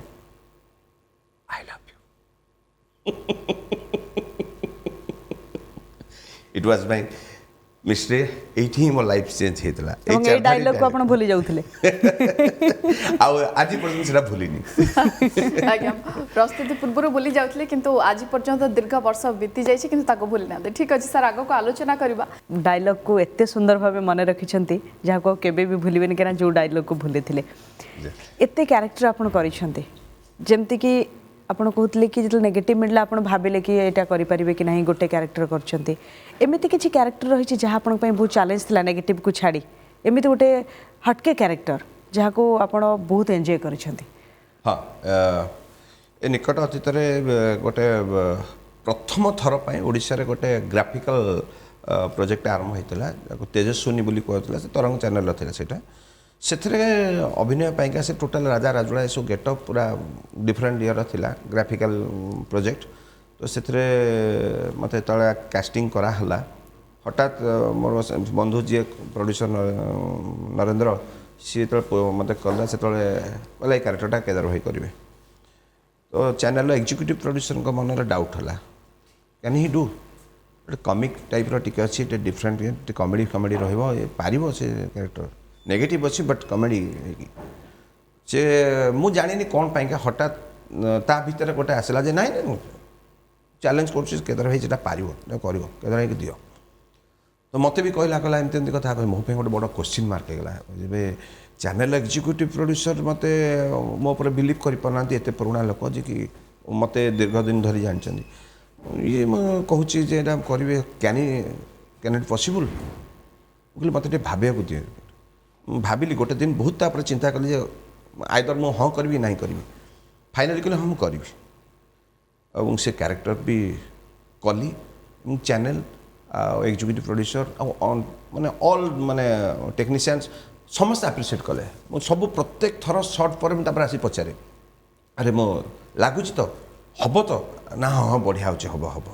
I love you it was my ମିଶ୍ରେ ଏଇଠି ହିଁ ମୋ life change ହେଇଥିଲା ଏବଂ ଏଇ ଡାଇଲଗକୁ ଆପଣ ଭୁଲି ଯାଉଥିଲେ ଆଉ ଆଜି ପର୍ଯ୍ୟନ୍ତ ସେଟା ଭୁଲିନି ଆଜ୍ଞା ପ୍ରସ୍ତୁତି ପୂର୍ବରୁ ଭୁଲି ଯାଉଥିଲେ କିନ୍ତୁ ଆଜି ପର୍ଯ୍ୟନ୍ତ ଦୀର୍ଘ ବର୍ଷ ବିତି ଯାଇଛି କିନ୍ତୁ ତାକୁ ଭୁଲି ନାହାନ୍ତି ଠିକ୍ ଅଛି ସାର୍ ଆଗକୁ ଆଲୋଚନା କରିବା ଡାଇଲଗକୁ ଏତେ ସୁନ୍ଦର ଭାବେ ମନେ ରଖିଛନ୍ତି ଯାହାକୁ ଆଉ କେବେ ବି ଭୁଲିବେନି କାରଣ ଯେଉଁ ଡାଇଲଗକୁ ଭୁଲିଥିଲେ ଏତେ କ୍ୟାରେକ୍ଟର ଆପଣ କରିଛନ୍ତି ଯେମିତିକି ଆପଣ କହୁଥିଲେ କି ଯେତେବେଳେ ନେଗେଟିଭ ମିଳିଲା ଆପଣ ଭାବିଲେ କି ଏଇଟା କରିପାରିବେ କି ନାହିଁ ଗୋଟେ କ୍ୟାରେକ୍ଟର କରିଛନ୍ତି ଏମିତି କିଛି କ୍ୟାରେକ୍ଟର ରହିଛି ଯାହା ଆପଣଙ୍କ ପାଇଁ ବହୁତ ଚ୍ୟାଲେଞ୍ଜ ଥିଲା ନେଗେଟିଭକୁ ଛାଡ଼ି ଏମିତି ଗୋଟେ ହଟକେ କ୍ୟାରେକ୍ଟର ଯାହାକୁ ଆପଣ ବହୁତ ଏନ୍ଜୟ କରିଛନ୍ତି ହଁ ଏ ନିକଟ ଅତୀତରେ ଗୋଟେ ପ୍ରଥମ ଥର ପାଇଁ ଓଡ଼ିଶାରେ ଗୋଟେ ଗ୍ରାଫିକାଲ ପ୍ରୋଜେକ୍ଟ ଆରମ୍ଭ ହୋଇଥିଲା ତାକୁ ତେଜସ୍ୱିନୀ ବୋଲି କୁହାଯାଉଥିଲା ସେ ତରଙ୍ଗ ଚ୍ୟାନେଲର ଥିଲା ସେଇଟା ସେଥିରେ ଅଭିନୟ ପାଇଁକା ସେ ଟୋଟାଲ ରାଜା ରାଜୁଡ଼ା ଏସବୁ ଗେଟଅପ୍ ପୁରା ଡିଫରେଣ୍ଟ ଇୟର ଥିଲା ଗ୍ରାଫିକାଲ ପ୍ରୋଜେକ୍ଟ ତ ସେଥିରେ ମୋତେ ଯେତେବେଳେ କାଷ୍ଟିଂ କରାହେଲା ହଠାତ୍ ମୋର ବନ୍ଧୁ ଯିଏ ପ୍ରଡ୍ୟୁସର ନରେନ୍ଦ୍ର ସିଏ ଯେତେବେଳେ ମୋତେ କଲା ସେତେବେଳେ କହିଲା ଏଇ କ୍ୟାରେକ୍ଟରଟା କେଦାର ଭାଇ କରିବେ ତ ଚ୍ୟାନେଲର ଏକ୍ଜିକ୍ୟୁଟିଭ ପ୍ରଡ୍ୟୁସରଙ୍କ ମନରେ ଡାଉଟ୍ ହେଲା କ୍ୟାନ୍ ହି ଡୁ ଗୋଟେ କମିକ୍ ଟାଇପ୍ର ଟିକେ ଅଛି ଟିକେ ଡିଫରେଣ୍ଟ ଟିକେ କମେଡ଼ି ରହିବ ଏ ପାରିବ ସେ କ୍ୟାରେକ୍ଟର ନେଗେଟିଭ୍ ଅଛି ବଟ୍ କମେଡ଼ି ହେଇକି ସେ ମୁଁ ଜାଣିନି କ'ଣ ପାଇଁକା ହଠାତ୍ ତା ଭିତରେ ଗୋଟେ ଆସିଲା ଯେ ନାଇଁ ମୁଁ ଚ୍ୟାଲେଞ୍ଜ କରୁଛି କେଦାର ଭାଇ ସେଟା ପାରିବ କରିବ କେଦାର ଭାଇକି ଦିଅ ତ ମୋତେ ବି କହିଲା ଏମିତି ଏମିତି କଥା ମୋ ପାଇଁ ଗୋଟେ ବଡ଼ କୋଶ୍ଚିନ୍ ମାର୍କ ହେଇଗଲା ଯେବେ ଚ୍ୟାନେଲ ଏକ୍ଜିକ୍ୟୁଟିଭ୍ ପ୍ରଡ୍ୟୁସର ମୋତେ ମୋ ଉପରେ ବିଲିଭ୍ କରିପାରୁନାହାନ୍ତି ଏତେ ପୁରୁଣା ଲୋକ ଯେ କି ମୋତେ ଦୀର୍ଘ ଦିନ ଧରି ଜାଣିଛନ୍ତି ଇଏ ମୁଁ କହୁଛି ଯେ ଏଇଟା କରିବେ କ୍ୟାନ୍ ଇଟ୍ ପସିବୁଲ୍ ମୁଁ କହିଲି ମୋତେ ଟିକେ ଭାବିବାକୁ ଦିଏ ଭାବିଲି ଗୋଟେ ଦିନ ବହୁତ ତାପରେ ଚିନ୍ତା କଲି ଯେ ଆଇଦର ମୁଁ ହଁ କରିବି ନାହିଁ କରିବି ଫାଇନାଲି କହିଲି ହଁ ମୁଁ କରିବି ଏବଂ ସେ କ୍ୟାରେକ୍ଟର ବି କଲି ଏବଂ ଚ୍ୟାନେଲ ଆଉ ଏକ୍ଜିକ୍ୟୁଟିଭ୍ ପ୍ରଡ୍ୟୁସର ଆଉ ମାନେ ଅଲ୍ ମାନେ ଟେକ୍ନିସିଆନ୍ସ ସମସ୍ତେ ଆପ୍ରିସିଏଟ୍ କଲେ ମୁଁ ସବୁ ପ୍ରତ୍ୟେକ ଥର ସର୍ଟ ପରେ ମୁଁ ତାପରେ ଆସି ପଚାରେ ଆରେ ମୋ ଲାଗୁଛି ତ ହବ ତ ନା ହଁ ବଢ଼ିଆ ହେଉଛି ହବ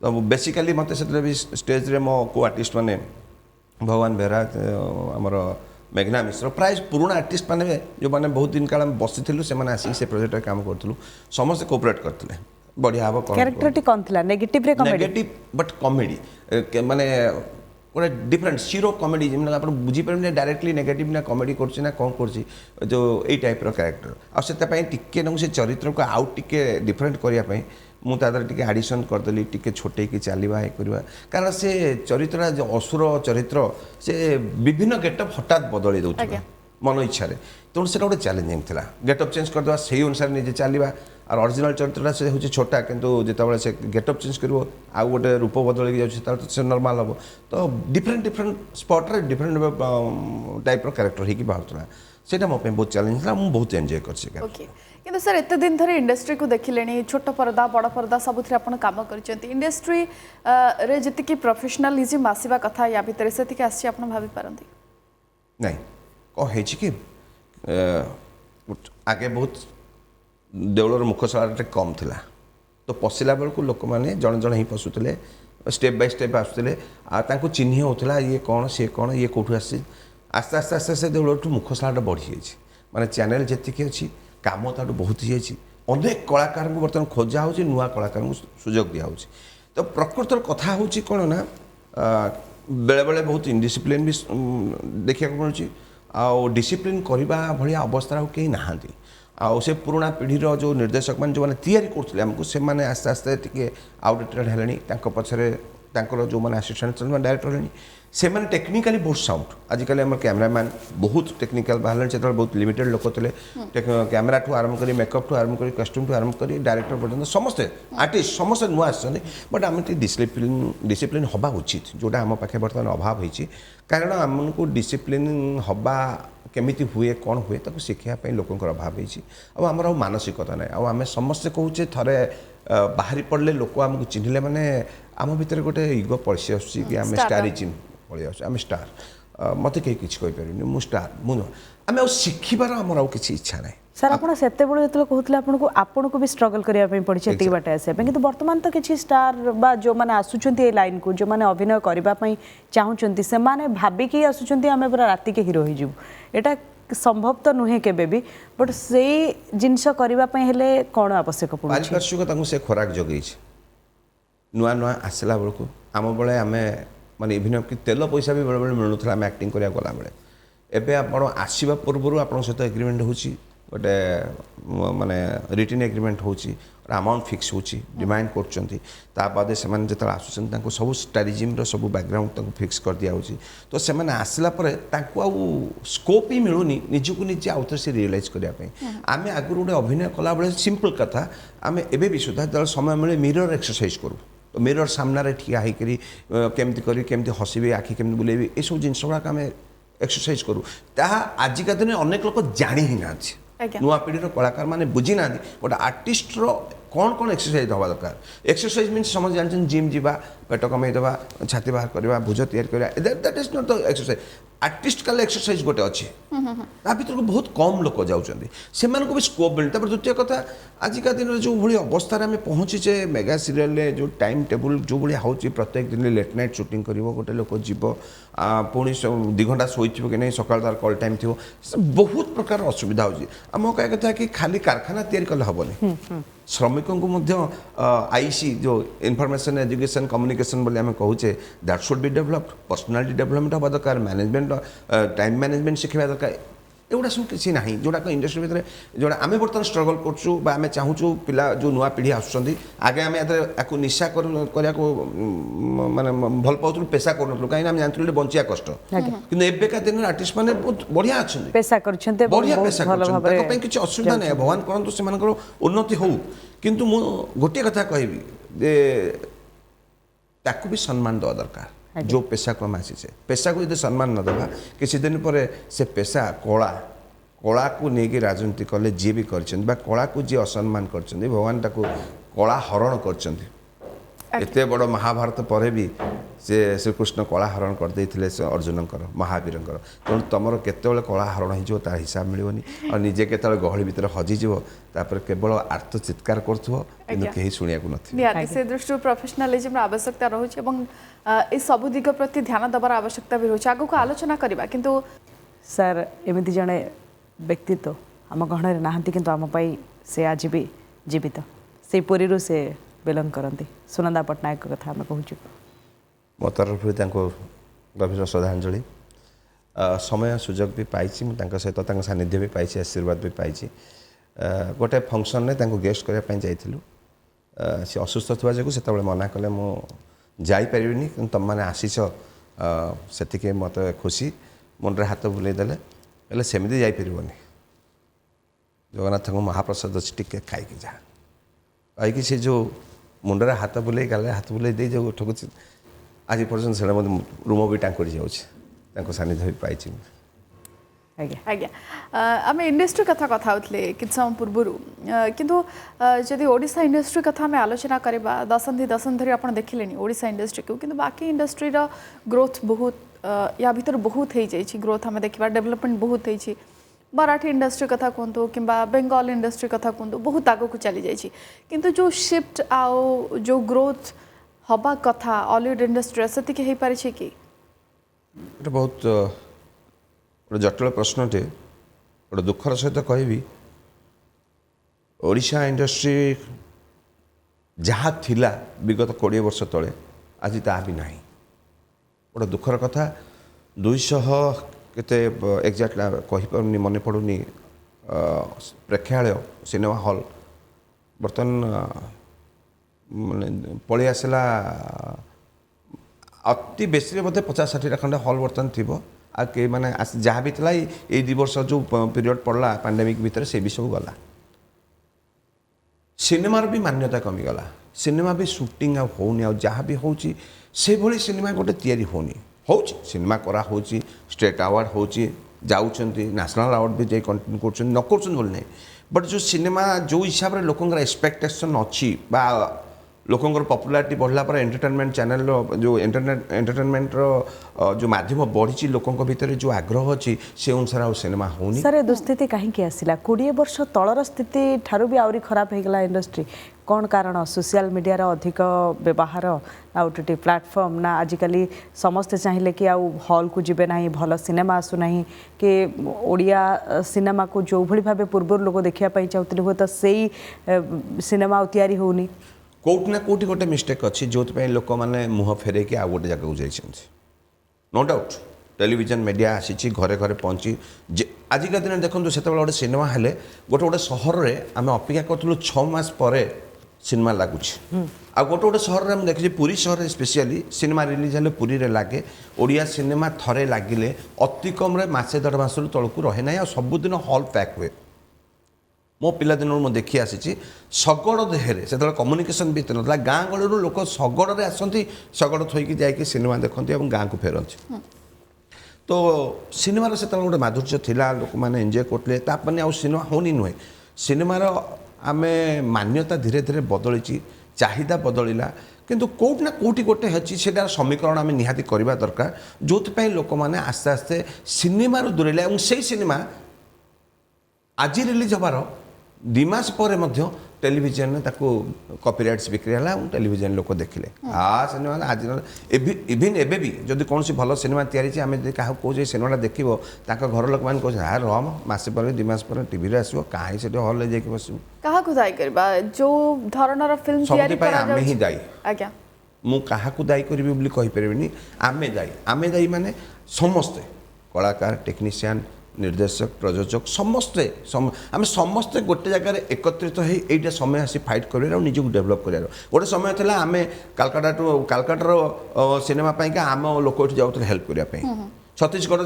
ତ ବେସିକାଲି ମୋତେ ସେଥିରେ ବି ଷ୍ଟେଜ୍ରେ ମୋ କୋ ଆର୍ଟିଷ୍ଟ ମାନେ ଭଗବାନ ବେହେରା ଆମର मेघना मिश्र प्राय पुराना आर्टिस्ट मैंने जो मैंने बहुत दिन काल बसी से आसिक प्रोजेक्ट काम करूँ समस्त कोऑपरेट करते बढ़िया हम कैरेक्टरटी कौन थिला नेगेटिव रे कॉमेडी नेगेटिव बट कॉमेडी माने गोटे डिफरेंट सीरो कॉमेडी जिन आप बुझी पारे डायरेक्टली नेगेटिव ना कॉमेडी करछि ना कौन करछि जो ए टाइप रो कैरेक्टर आ सेता पई टिके न से चरित्र को आउट टिके डिफरेंट करिया पई मु तादर टिके एडिशन कर देली टिके छोटे की चालिबा हे करबा कारण से चरित्र जो असुर चरित्र से विभिन्न गेटअप हठात बदली दउथि मन इच्छा रे तो सेटा गोटे चैलेंजिंग थिला गेटअप चेंज कर दवा सही अनुसार निजे चालिबा और ओरिजिनल चरित्रटा से हूँ छोटा किंतु जिते से गेटअप चेंज कर आउ गोटे रूप बदल जाए नॉर्मल हम तो different different spot different type रो कैरेक्टर ही बाहर सेटा मो पे बहुत चैलेंज था मुझे बहुत एंजॉय कर ओके किंतु सर एते दिन धरे इंडस्ट्री को देखिले छोट पर्दा बड़ पर्दा सबुथिरे आपण काम करछंती इंडस्ट्री रे जति प्रोफेशनलिज्म आसीबा कथा या भितर से तिके आसी आपण भाबी पारंती नहीं को हेछि कि आगे बहुत देवलर मुखशाला कम थिला तो पशिला बेलू लोक मैंने जड़े जड़े ही पशुले स्टेप बाय स्टेप आसुले आ चिन्ह होता ये कौन सी कौन ये कौटू आसी आस्ते आस्ते आस्ते आस्ते देवलर मुखशाला बढ़ी जाइए माने चैनल जी अच्छी कम ताठू बहुत ही अनेक कलाकार को बर्तमान खोजा हो नुआ कलाकार को सुजोग दिया तो प्रकृतर कथा हूँ कौन ना बेले बेले बहुत इनडिसिप्लिन भी देखा मिलूँ आउ डिसिप्लिन करने भाया अवस्था कहीं नहांती आउ से पुराना पीढ़ीर जो निर्देशक मैंने जो मैंने तैयारी करते आमको से मैंने आस्ते आस्ते टी आउटडेटेड है पछरे जो मैंने असिस्टेंट डायरेक्टर है से मैंने टेक्निकाली बहुत साउंड आजिकल आम कैमरामैन बहुत टेक्निकल बाहर से बहुत लिमिटेड लोक थे कैमेरा ठू आरंभ कर मेकअप ठू आरंभ कर कस्ट्यूम ठू आरंभ कर डायरेक्टर पर्यटन समस्ते आर्टिस्ट समस्त नुआ आसते बट आम डिसिप्लिन हवा उचित जोटा आम पाखे बर्तमान अभाव होती कारण आमको डिसिप्लिन हवा केमिति हुए कौन हुए ताको शिखापी लोकंर अभाव होती आमर मानसिकता ना आम समस्ते कहूचे थे बाहरी पड़े लोक आमको चिन्हले माने आम भितर गोटे इगो पलसी आसुची कि आम स्टारिज्म पलि आम स्टार मत कहीं किसी कहीपर मु स्टार मुझे आम शिखार आमर किसी इच्छा ना सर आप सेते जो कहते आपन को भी स्ट्रगल करने पड़ी ये बाटे आसा कि बर्तमान तो किसी स्टार बा जो मैंने आसुंच लाइन को जो मैंने अभिनय करने चाहूँगी से भाविकी आसुँच आम पूरा राति के हिरो होटा संभव तो नुहे केबे भी बट से जिनस करने हेले कौन आवश्यक पड़े पारिपार्श्विक से खोराक जगै नुआ नुआ आसला बेलू आम बेले आम माने इभिन कि तेल पैसा भी बेले बेले मिलुनथला आम एक्टिंग करिया गला बेले एबे आपण आसीबा पूर्व आपण सहित एग्रीमेंट होची गोटे माने रिटन एग्रीमेंट होची अमाउंट फिक्स होची डिमांड करचंती ता बादे सेमान जतला आसुसन तांको सब स्ट्रैटेजी रो सब बैकग्राउंड तांको फिक्स कर दिया होची तो सेमान आसला परे तांको आ स्कोप ही मिलुनी निजको निजे आउथर से रियलाइज करिया पे आमे आगुर गोटे अभिनय कला बेले सिंपल कथा आमे एबे भी सुधा जल समय मिले मिरर एक्सरसाइज करू तो मिरर सामने ठिया होकर केमती करी केमती हसबे आखि केमती बुलेबे ये सब जिनस गुड़ाक आम एक्सरसाइज करूँ ताहा आजिका दिन अनेक लोक जानी ही ना नुआ पीढ़ी कलाकार मैंने बुझी ना गोटे आर्टिस्टर कौन कौन एक्सरसाइज हवा दरकार एक्सरसाइज मीन समझ जानते जिम जावा पेट कमेदेवा छाती बाहर करवा भुज या that is not the exercise artist काल एक्सरसाइज गोटे अच्छे ता भर को बहुत कम लोक जाऊँच से भी स्कोप मिलता द्वितीय कथा आजिका दिन जो भाई अवस्था आम पहुँचे मेगा सीरियल जो टाइम टेबुल जो भाई हो प्रत्येक दिन लेट नाइट शूटिंग कर गोटे लोक जीव पुणी 2 घंटा शोथो कि नहीं सकाल तार कल टाइम थी बहुत प्रकार असुविधा होम कह कथा कि खाली कारखाना तैयारी कले हेनी श्रमिकों को आईसी जो इनफॉरमेशन एजुकेशन कम्युनिकेशन बोली आम कहूचे that should be developed personality development हवा दरकार मैनेजमेंट टाइम मैनेजमेंट शिखा दरकार एगुड़ा सब किसी ना जोड़ा इंडस्ट्री भितर जोड़ा आम बर्तमान स्ट्रगल करें चाहूँ पिला जो नुआ पीढ़ी आसुँच आगे आम या निशा करने माने भल पाऊँ पेशा करूँ कहीं जानते बंचिया कष्ट कि एବେका दिन आर्टिस्ट मैंने बहुत बढ़िया अच्छा पेशा बढ़िया पेशा कर किसी असुविधा नहीं भगवान करतु से उन्नति हो किंतु मु गोटे कथा कहबी जे ताकू भी सम्मान देवा दरकार जो पेशा को हम आसीचे पेशा को यदि सम्मान न देवा किसी दिन पर से पेशा कला कला को लेकिन राजनीति कले जी भी कर कला को जी असम्मान कर भगवान ताको कला हरण करते बड़ महाभारत पर भी से श्रीकृष्ण कला हरण करदे से अर्जुन महावीर तेणु तुम केत कला हरण हो तार हिसाब मिलनी और निजे केत गहली भितर हजिज केवल आर्त चित्कार कहीं शुणा निहाती से दृष्टि प्रोफेशनलिज्म आवश्यकता रोचे सब दिग प्रति ध्यान देवार आवश्यकता भी रोचे आगक आलोचना करवा किंतु सर एमती जड़े व्यक्तित्व आम गहन नहांती किंतु आम से आज भी जीवित से पुरी से बिलंग करती सुनंदा पट्टनायक कथा आम कहूँ मो तरफ गभीर श्रद्धांजलि समय सुजोग भी पाई सहित सानिध्य भी पाई आशीर्वाद भी पाई गोटे फंक्शन में गेस्ट करने जाइलु सी असुस्थ थोड़ा जो से मना कले मुझापरि कि तुम मैंने आसीच से मत खुशी मुंडे हाथ बुलेदेले हेल्ले सेमती जापर जगन्नाथ को महाप्रसाद अच्छी टिके खाई जा कहीं से जो मुंडे हाथ बुले गाले हाथ बुले दे जो उठक आज पर्यटन से रूम भी टाँकड़ी जाऊँ सानिध्य भी पाई आज्ञा आम इंडस्ट्री कथा कथा होते कि समय पूर्व किंतु जदि ओडिशा इंडस्ट्री कथा आम आलोचना करवा दशंधि धरी आप देखिले ओडिशा इंडस्ट्री को किंतु बाकी इंडस्ट्री ग्रोथ बहुत या भीतर बहुत हो जाइए ग्रोथ आम देखा डेवलपमेंट बहुत हो मराठी इंडस्ट्री कथा कहतु कि बेंगल इंडस्ट्री कथा कहतु बहुत आग को चली जाइए किंतु जो शिफ्ट आउ जो ग्रोथ हवा कथा हॉलीवुड इंडस्ट्री से हो पारे कि बहुत गोटे जटिल प्रश्नटे गोटे दुखर सहित कहबी ओडिशा इंडस्ट्री जहाँ थिला विगत 20 वर्ष तले आज ता भी नहीं गोटे दुखर कथा 200 केते एक्जाक्ट कहीपरनी मन पड़ूनी प्रेक्षालय सिनेमा हॉल बर्तमान माने पलि आसला अति बेसी बोधे 50-60 खंडे हॉल बर्तमान थी आ के माने जहाँ भी थी ये 2 वर्ष जो पीरियड पड़ला पैंडेमिक भितर से भी सब गला सिनेमार भी मान्यता कमीगला सिनेमा भी शूटिंग होनी आ जहाँ भी होची से भली सिनेमा गोटे तैयारी होनी हो सिनेमा करा होची स्टेट अवार्ड होची जाउछंती नेशनल अवार्ड भी जाई कंटिन्यू करछन न करछन बोल नहीं बट जो सिनेमा जो हिसाब रे लोकंकर एक्सपेक्टेशन अच्छी बा लोकंकर पॉपुलैरिटी बढ़ला पर एंटरटेनमेंट चैनल जो एंटरटेनमेंट जो माध्यम बढ़ी लोकों भितर जो आग्रह अच्छी से अनुसार सिनेमा होनी सर दुस्थिति कहीं आसला 20 वर्ष तलर स्थिति ठारू भी आहरी खराब हो गला इंडस्ट्री कौन कारण सोशल मीडिया अधिक व्यवहार ना ओटीटी प्लेटफॉर्म ना आजिकली समस्ते चाहिए कि आउ हॉल को जीवे ना भल सिनेमा आसुना कि ओडिया सिनेमा को जो भली भाव पूर्व लोक देखा चाहते हुए तो से सिनेमा तैयारी होनी कोट ना कोटी गोटे मिस्टेक अच्छी जो लोक मैंने मुह फेरे आ गोटे जगह जाइछन्ति नो डाउट टेलीविजन मीडिया आसी घरे घरे पहुँची आजिका दिन देखो से गोटे सिनेमा हेले गोटे गोटे सहर में आम अपेक्षा करूँ 6 मास पर सिनेमा लगुच आ गोटे गोटे सहर में देखिए पुरी सहर स्पेशली सिनेमा रिलीज हेल्ले पुरी रे लगे ओडिया सिनेमा थरे लगिले अति कम मासे 1.5 मास तलक रहे ना सबुदिन हॉल पैक हुए मो पिला दिन मुझे देखी आसी शगड़ देहरे से कम्युनिकेशन भी ना गाँ गलू लोक शगड़े आसती शगड़ थोक जाकि सिनेमा देखते और गाँव को फेरती तो सिनेमार से गोटे माधुर्य थिला लोक मैंने एंजॉय करते तापने आउ सिनेमा होनी नुहे सिनेमार आम मान्यता धीरे धीरे बदली चाहिदा बदलिला किंतु कोट ना कोटी गोटे अच्छी से समीकरण आम निहाती करवा दरकार जो लोक मैंने आस्ते आस्ते सिनेमार दूरेला और से सिनेमा आज रिलीज हबार 2 मास पर टेलीविजन में कॉपीराइट्स बिक्री है टेलीविजन लोक देखिले सिनेमा आज इवन एबे भी जदि कौन सी भल सिनेमा तैयारी आम क्या कहे सिनेमा देखो घर लोक मैंने कहे हाँ रम मसे पर 2 मास पर टीवी आसो कहीं से हॉल जाकि बस कहा दायी करबा जो धरणर फिल्म तैयारी करा आमे ही दायी आज्ञा मु कहा दायी करी कहि परिबिनी आमे दायी माने समस्ते कलाकार टेक्नीशियन निर्देशक प्रयोजक समस्ते आम समस्ते गोटे जगह एकत्रित हो समय आसी फाइट कर निजी डेभलप कर गोटे समय था आम कालकाटा टू कालकाटार सिनेमा आम लोक जाऊँ हेल्प करने छत्तीसगढ़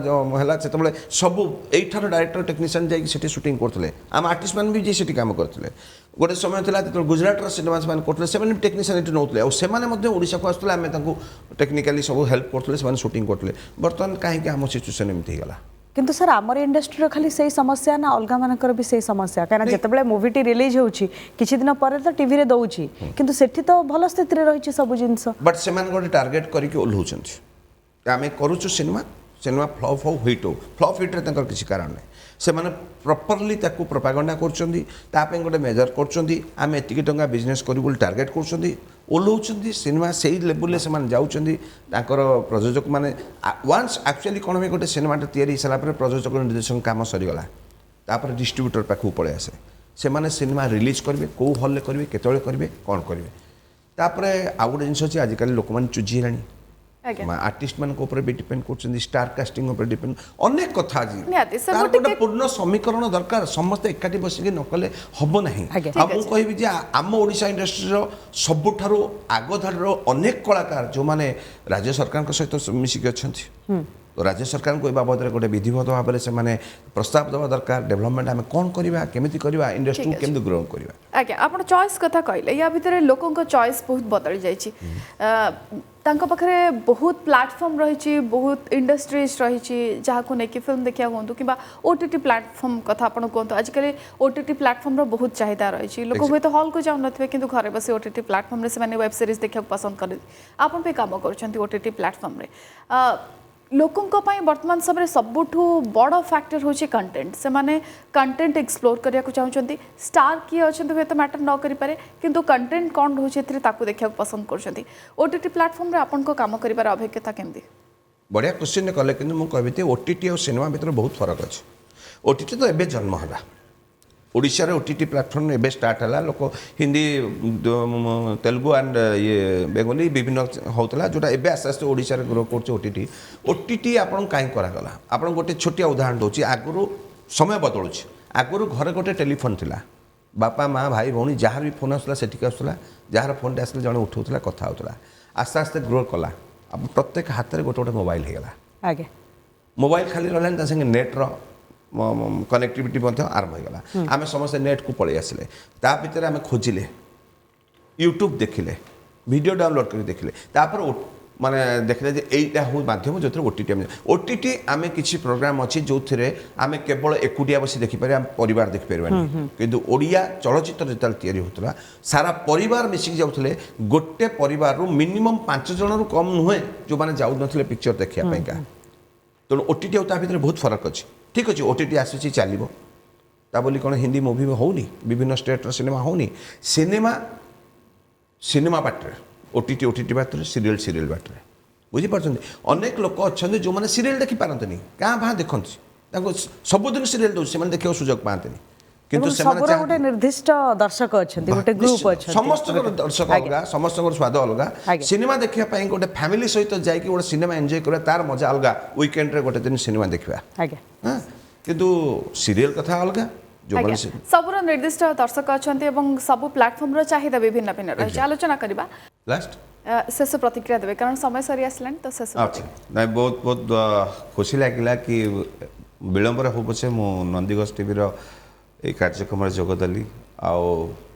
जो है सब यठार डायरेक्टर टेक्नीशियन जाकि शूटिंग करते आम आर्टिस्ट मैंने भी जी कम करते गोटे समय था जो गुजरात सिनेमा से करते से टेक्नीशियन ये नौते आशा को आसते आम टेक्निकाली सब हेल्प करते शूटिंग करते बर्तमान कहीं आम सिचुएसन एमती होगा किंतु सर आमर इंडस्ट्री खाली से समस्या ना अलग मानकर भी से समस्या कहीं जिते मुवीटी रिलीज होची किछि दिन पर तो टीवी रे दउची किंतु सेठी तो भल स्थिति रे रहिछि सब जिंस बट से गोटे टार्गेट करके ओल्हौछन्ति आमे करूछु सिनेमा फ्लॉप हो हिट हो फ्लॉप हिट रे किसी कारण नहीं से माने प्रॉपर्ली ताकू प्रोपागेंडा करछन्ति तापे गोटे मेजर करछन्ति आमे एतिकी टंका बिजनेस करी बोल टार्गेट करछन्ति ओल्हौछन्ति सिनेमा सेही लेवल से माने जाउछन्ति ताकर प्रयोजक माने वन्स एक्चुअली कोन में गोटे सिनेमाटा तैयारी सला पर प्रयोजक निर्देशक काम सरी गला तापर डिस्ट्रीब्यूटर पाखु पळे आसे से माने सिनेमा रिलीज करबे को हॉल ले करबे केतळे करबे कोन करबे तापर आ गोटे जिंस अछि आजकल लोक माने चुजी हेलानी आर्टिस्ट मान भी डिपेंड कर स्टार कास्टिंग डिपेंड अनेक कथा आज गोटे पूर्ण समीकरण दरकार समस्त एकाठी बसिक नकले हम ना मुझे आम ओडिशा इंडस्ट्री सबुठारु आगधार अनेक कलाकार जो माने राज्य सरकार सहित मिसिक अच्छा तो राज्य सरकार को बाबद गोटे विधिवत भाव से माने प्रस्ताव देवा दरकार डेवलपमेंट आम कौन करवा केमिति करवा इंडस्ट्री केमिति ग्रो करवा आज्ञा आपण चॉइस कथा कहले या भितर लोकंक चॉइस बहुत बदल जाइछि तांको पाखरे बहुत प्लेटफॉर्म रही बहुत इंडस्ट्रीज रही जहाँ को लेकिन फिल्म देखा हूँ कि ओटीटी प्लेटफॉर्म कथा आप कहतु आजिकल ओटीटी प्लेटफॉर्म रो बहुत चाहिदा रही लोक हुए तो हॉल को जाऊन कि घरे बस ओटीटी प्लेटफॉर्म से वेब सीरीज देखा पसंद कर आपन पे काम कर ओटीटी प्लेटफॉर्म रे लोकंक वर्तमान समय सबुठू बड़ फैक्टर होची कंटेंट से माने कंटेंट एक्सप्लोर करिया को चाहउछंती स्टार किए अछंती हुए तो मैटर न करि पारे किंतु कंटेंट कोन होची एथि ताकू देखिया पसंद करछंती ओटीटी प्लेटफॉर्म रे आपन को काम करिवार अभिज्ञता केमदी बढ़िया क्वेश्चन कले किंतु मु कहबिते ओटीटी और सिनेमा भीतर बहुत फरक अछि ओटीटी तो एबे जन्म हला ओडिशा रे ओटीटी प्लेटफॉर्म एबे स्टार्ट हला लोक हिंदी तेलुगु एंड ये बेंगली विभिन्न होतला जोटा एबे आस्ते आस्ते ओडिशा रे ग्रो करछ ओटीटी ओटीटी आपन काई करा गला आपन गोटे छोटिया उदाहरण दोची आगुरु समय बदलुछ आगुरु घरे गोटे टेलीफोन थिला बापा माँ भाई भौणी जहाँ भी फोन आसला सेठिक आसला जार फोन टे आसले जने उठाउतला कथा होतला आस्ते आस्ते ग्रो कला अब प्रत्येक हाथ में गोटे गोटे मोबाइल हो गला आगे मोबाइल खाली रहा संगे नेट्र कनेक्टिविटी आरंभ होगा आम समस्त नेट को पलि आसिले ता भितर आम खोजिले यूट्यूब देखिले वीडियो डाउनलोड कर देखिले तापर माने देखले जे एटा हो माध्यम जो ओटीटी आम किसी प्रोग्राम अच्छी जो आम केवल एकुटिया बसी देखिपारे आम परिवार देखिपारे किंतु ओडिया चलचित्र जो तैयारी होता सारा परिवार मिसिक जाऊे गोटे परिवार मिनिमम 5 जन रु कम नुहे जो मैंने जाऊ नथिले पिक्चर देखिया तेणु ओटीटी और बहुत फरक अच्छी ठीक अच्छे ओटीटी आसूँ चलो ता बोली कौन हिंदी मूवी में होनी विभिन्न स्टेट सिनेमा होनी सिनेमा बाटे ओटीटी ओटीटी बाटे सीरियल बाटे बुझीपार अनेक लोक अच्छा जो मैंने सीरियल देखी पारती क्या भाँ देखते सबुदिन सीरियल दूसरे देखा सुजोग पाते କିନ୍ତୁ ଏବଂ ସେମାନେ ସବୁର ଗୋଟେ ନିର୍ଦ୍ଦିଷ୍ଟ ଦର୍ଶକ ଅଛନ୍ତି ଗୋଟେ ଗ୍ରୁପ ଅଛନ୍ତି ସମସ୍ତଙ୍କର ଦର୍ଶକ ଅଲଗା ସମସ୍ତଙ୍କର ସ୍ୱାଦ ଅଲଗା ଆଜ୍ଞା। ସିନେମା ଦେଖିବା ପାଇଁ ଗୋଟେ ଫ୍ୟାମିଲି ସହିତ ଯାଇକି ଗୋଟେ ସିନେମା ଏନ୍ଜୟ କରିବା ତାର ମଜା ଅଲଗା ୱିକେଣ୍ଡରେ ଗୋଟେ ଦିନ ସିନେମା ଦେଖିବା ଆଜ୍ଞା ହଁ କିନ୍ତୁ ସିରିଏଲ କଥା ଅଲଗା ଆଜ୍ଞା ଯୋଉମାନେ ସବୁର ନିର୍ଦ୍ଦିଷ୍ଟ ଦର୍ଶକ ଅଛନ୍ତି ଏବଂ ସବୁ ପ୍ଲାଟଫର୍ମର ଚାହିଦା ବିଭିନ୍ନ ଭିନ୍ନ ରହିଛି ଆଲୋଚନା କରିବା ଲାଷ୍ଟ ଶେଷ ପ୍ରତିକ୍ରିୟା ଦେବେ କାରଣ ସମୟ ସରି ଆସିଲାଣି ତ ଶେଷ ଆଚ୍ଛା ନାଇଁ ବହୁତ ବହୁତ ଖୁସି ଲାଗିଲା କି ବିଳମ୍ବରେ ହଉ ପଛେ ମୁଁ ନନ୍ଦିଘୋଷ ଟିଭିର এই କାର୍ଯ୍ୟକ୍ରମରେ ଯୋଗ ଦେଲି ଆଉ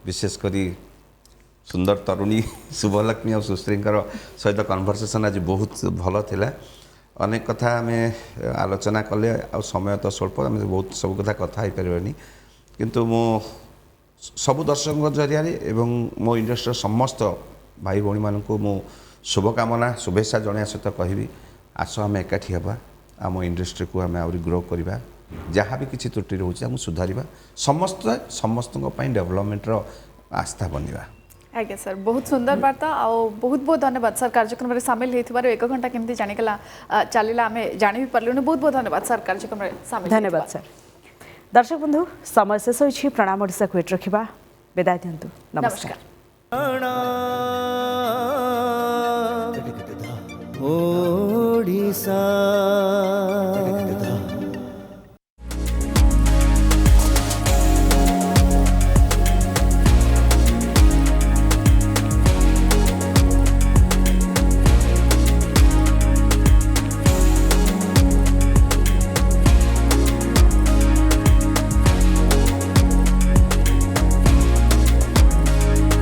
ବିଶେଷ କରି ସୁନ୍ଦର ତରୁଣୀ ଶୁଭଲକ୍ଷ୍ମୀ ଆଉ ସୁଶ୍ରୀଙ୍କର ସହିତ କନଭରସେସନ୍ ଆଜି ବହୁତ ଭଲ ଥିଲା ଅନେକ କଥା ଆମେ ଆଲୋଚନା କଲେ ଆଉ ସମୟ ତ ସ୍ୱଳ୍ପ ଆମେ ବହୁତ ସବୁ କଥା ହେଇପାରିବାନି କିନ୍ତୁ ମୁଁ ସବୁ ଦର୍ଶକଙ୍କ ଜରିଆରେ ଏବଂ ମୋ ଇଣ୍ଡଷ୍ଟ୍ରିର ସମସ୍ତ ଭାଇ ଭଉଣୀମାନଙ୍କୁ ମୁଁ ଶୁଭକାମନା ଶୁଭେଚ୍ଛା ଜଣାଇବା ସହିତ କହିବି ଆସ ଆମେ ଏକାଠି ହେବା ଆମ ଇଣ୍ଡଷ୍ଟ୍ରିକୁ ଆମେ ଆହୁରି ଗ୍ରୋ କରିବା ଯାହା ବି କିଛି ତ୍ରୁଟି ରହୁଛି ଆମକୁ ସୁଧାରିବା ସମସ୍ତଙ୍କ ପାଇଁ ଡେଭଲପମେଣ୍ଟର ଆସ୍ଥା ବନିବା ଆଜ୍ଞା ସାର୍ ବହୁତ ସୁନ୍ଦର ବାର୍ତ୍ତା ଆଉ ବହୁତ ବହୁତ ଧନ୍ୟବାଦ ସାର୍ କାର୍ଯ୍ୟକ୍ରମରେ ସାମିଲ ହେଇଥିବାରୁ 1 ଘଣ୍ଟା କେମିତି ଜାଣିଗଲା ଚାଲିଲା ଆମେ ଜାଣି ବି ପାରିଲୁନି ବହୁତ ବହୁତ ଧନ୍ୟବାଦ ସାର୍ କାର୍ଯ୍ୟକ୍ରମରେ ସାମିଲ ଧନ୍ୟବାଦ ସାର୍ ଦର୍ଶକ ବନ୍ଧୁ ସମୟ ଶେଷ ହୋଇଛି ପ୍ରଣାମ ଓଡ଼ିଶାକୁ ଏଠି ରଖିବା ବିଦାୟ ଦିଅନ୍ତୁ ନମସ୍କାର ଓଡ଼ିଶା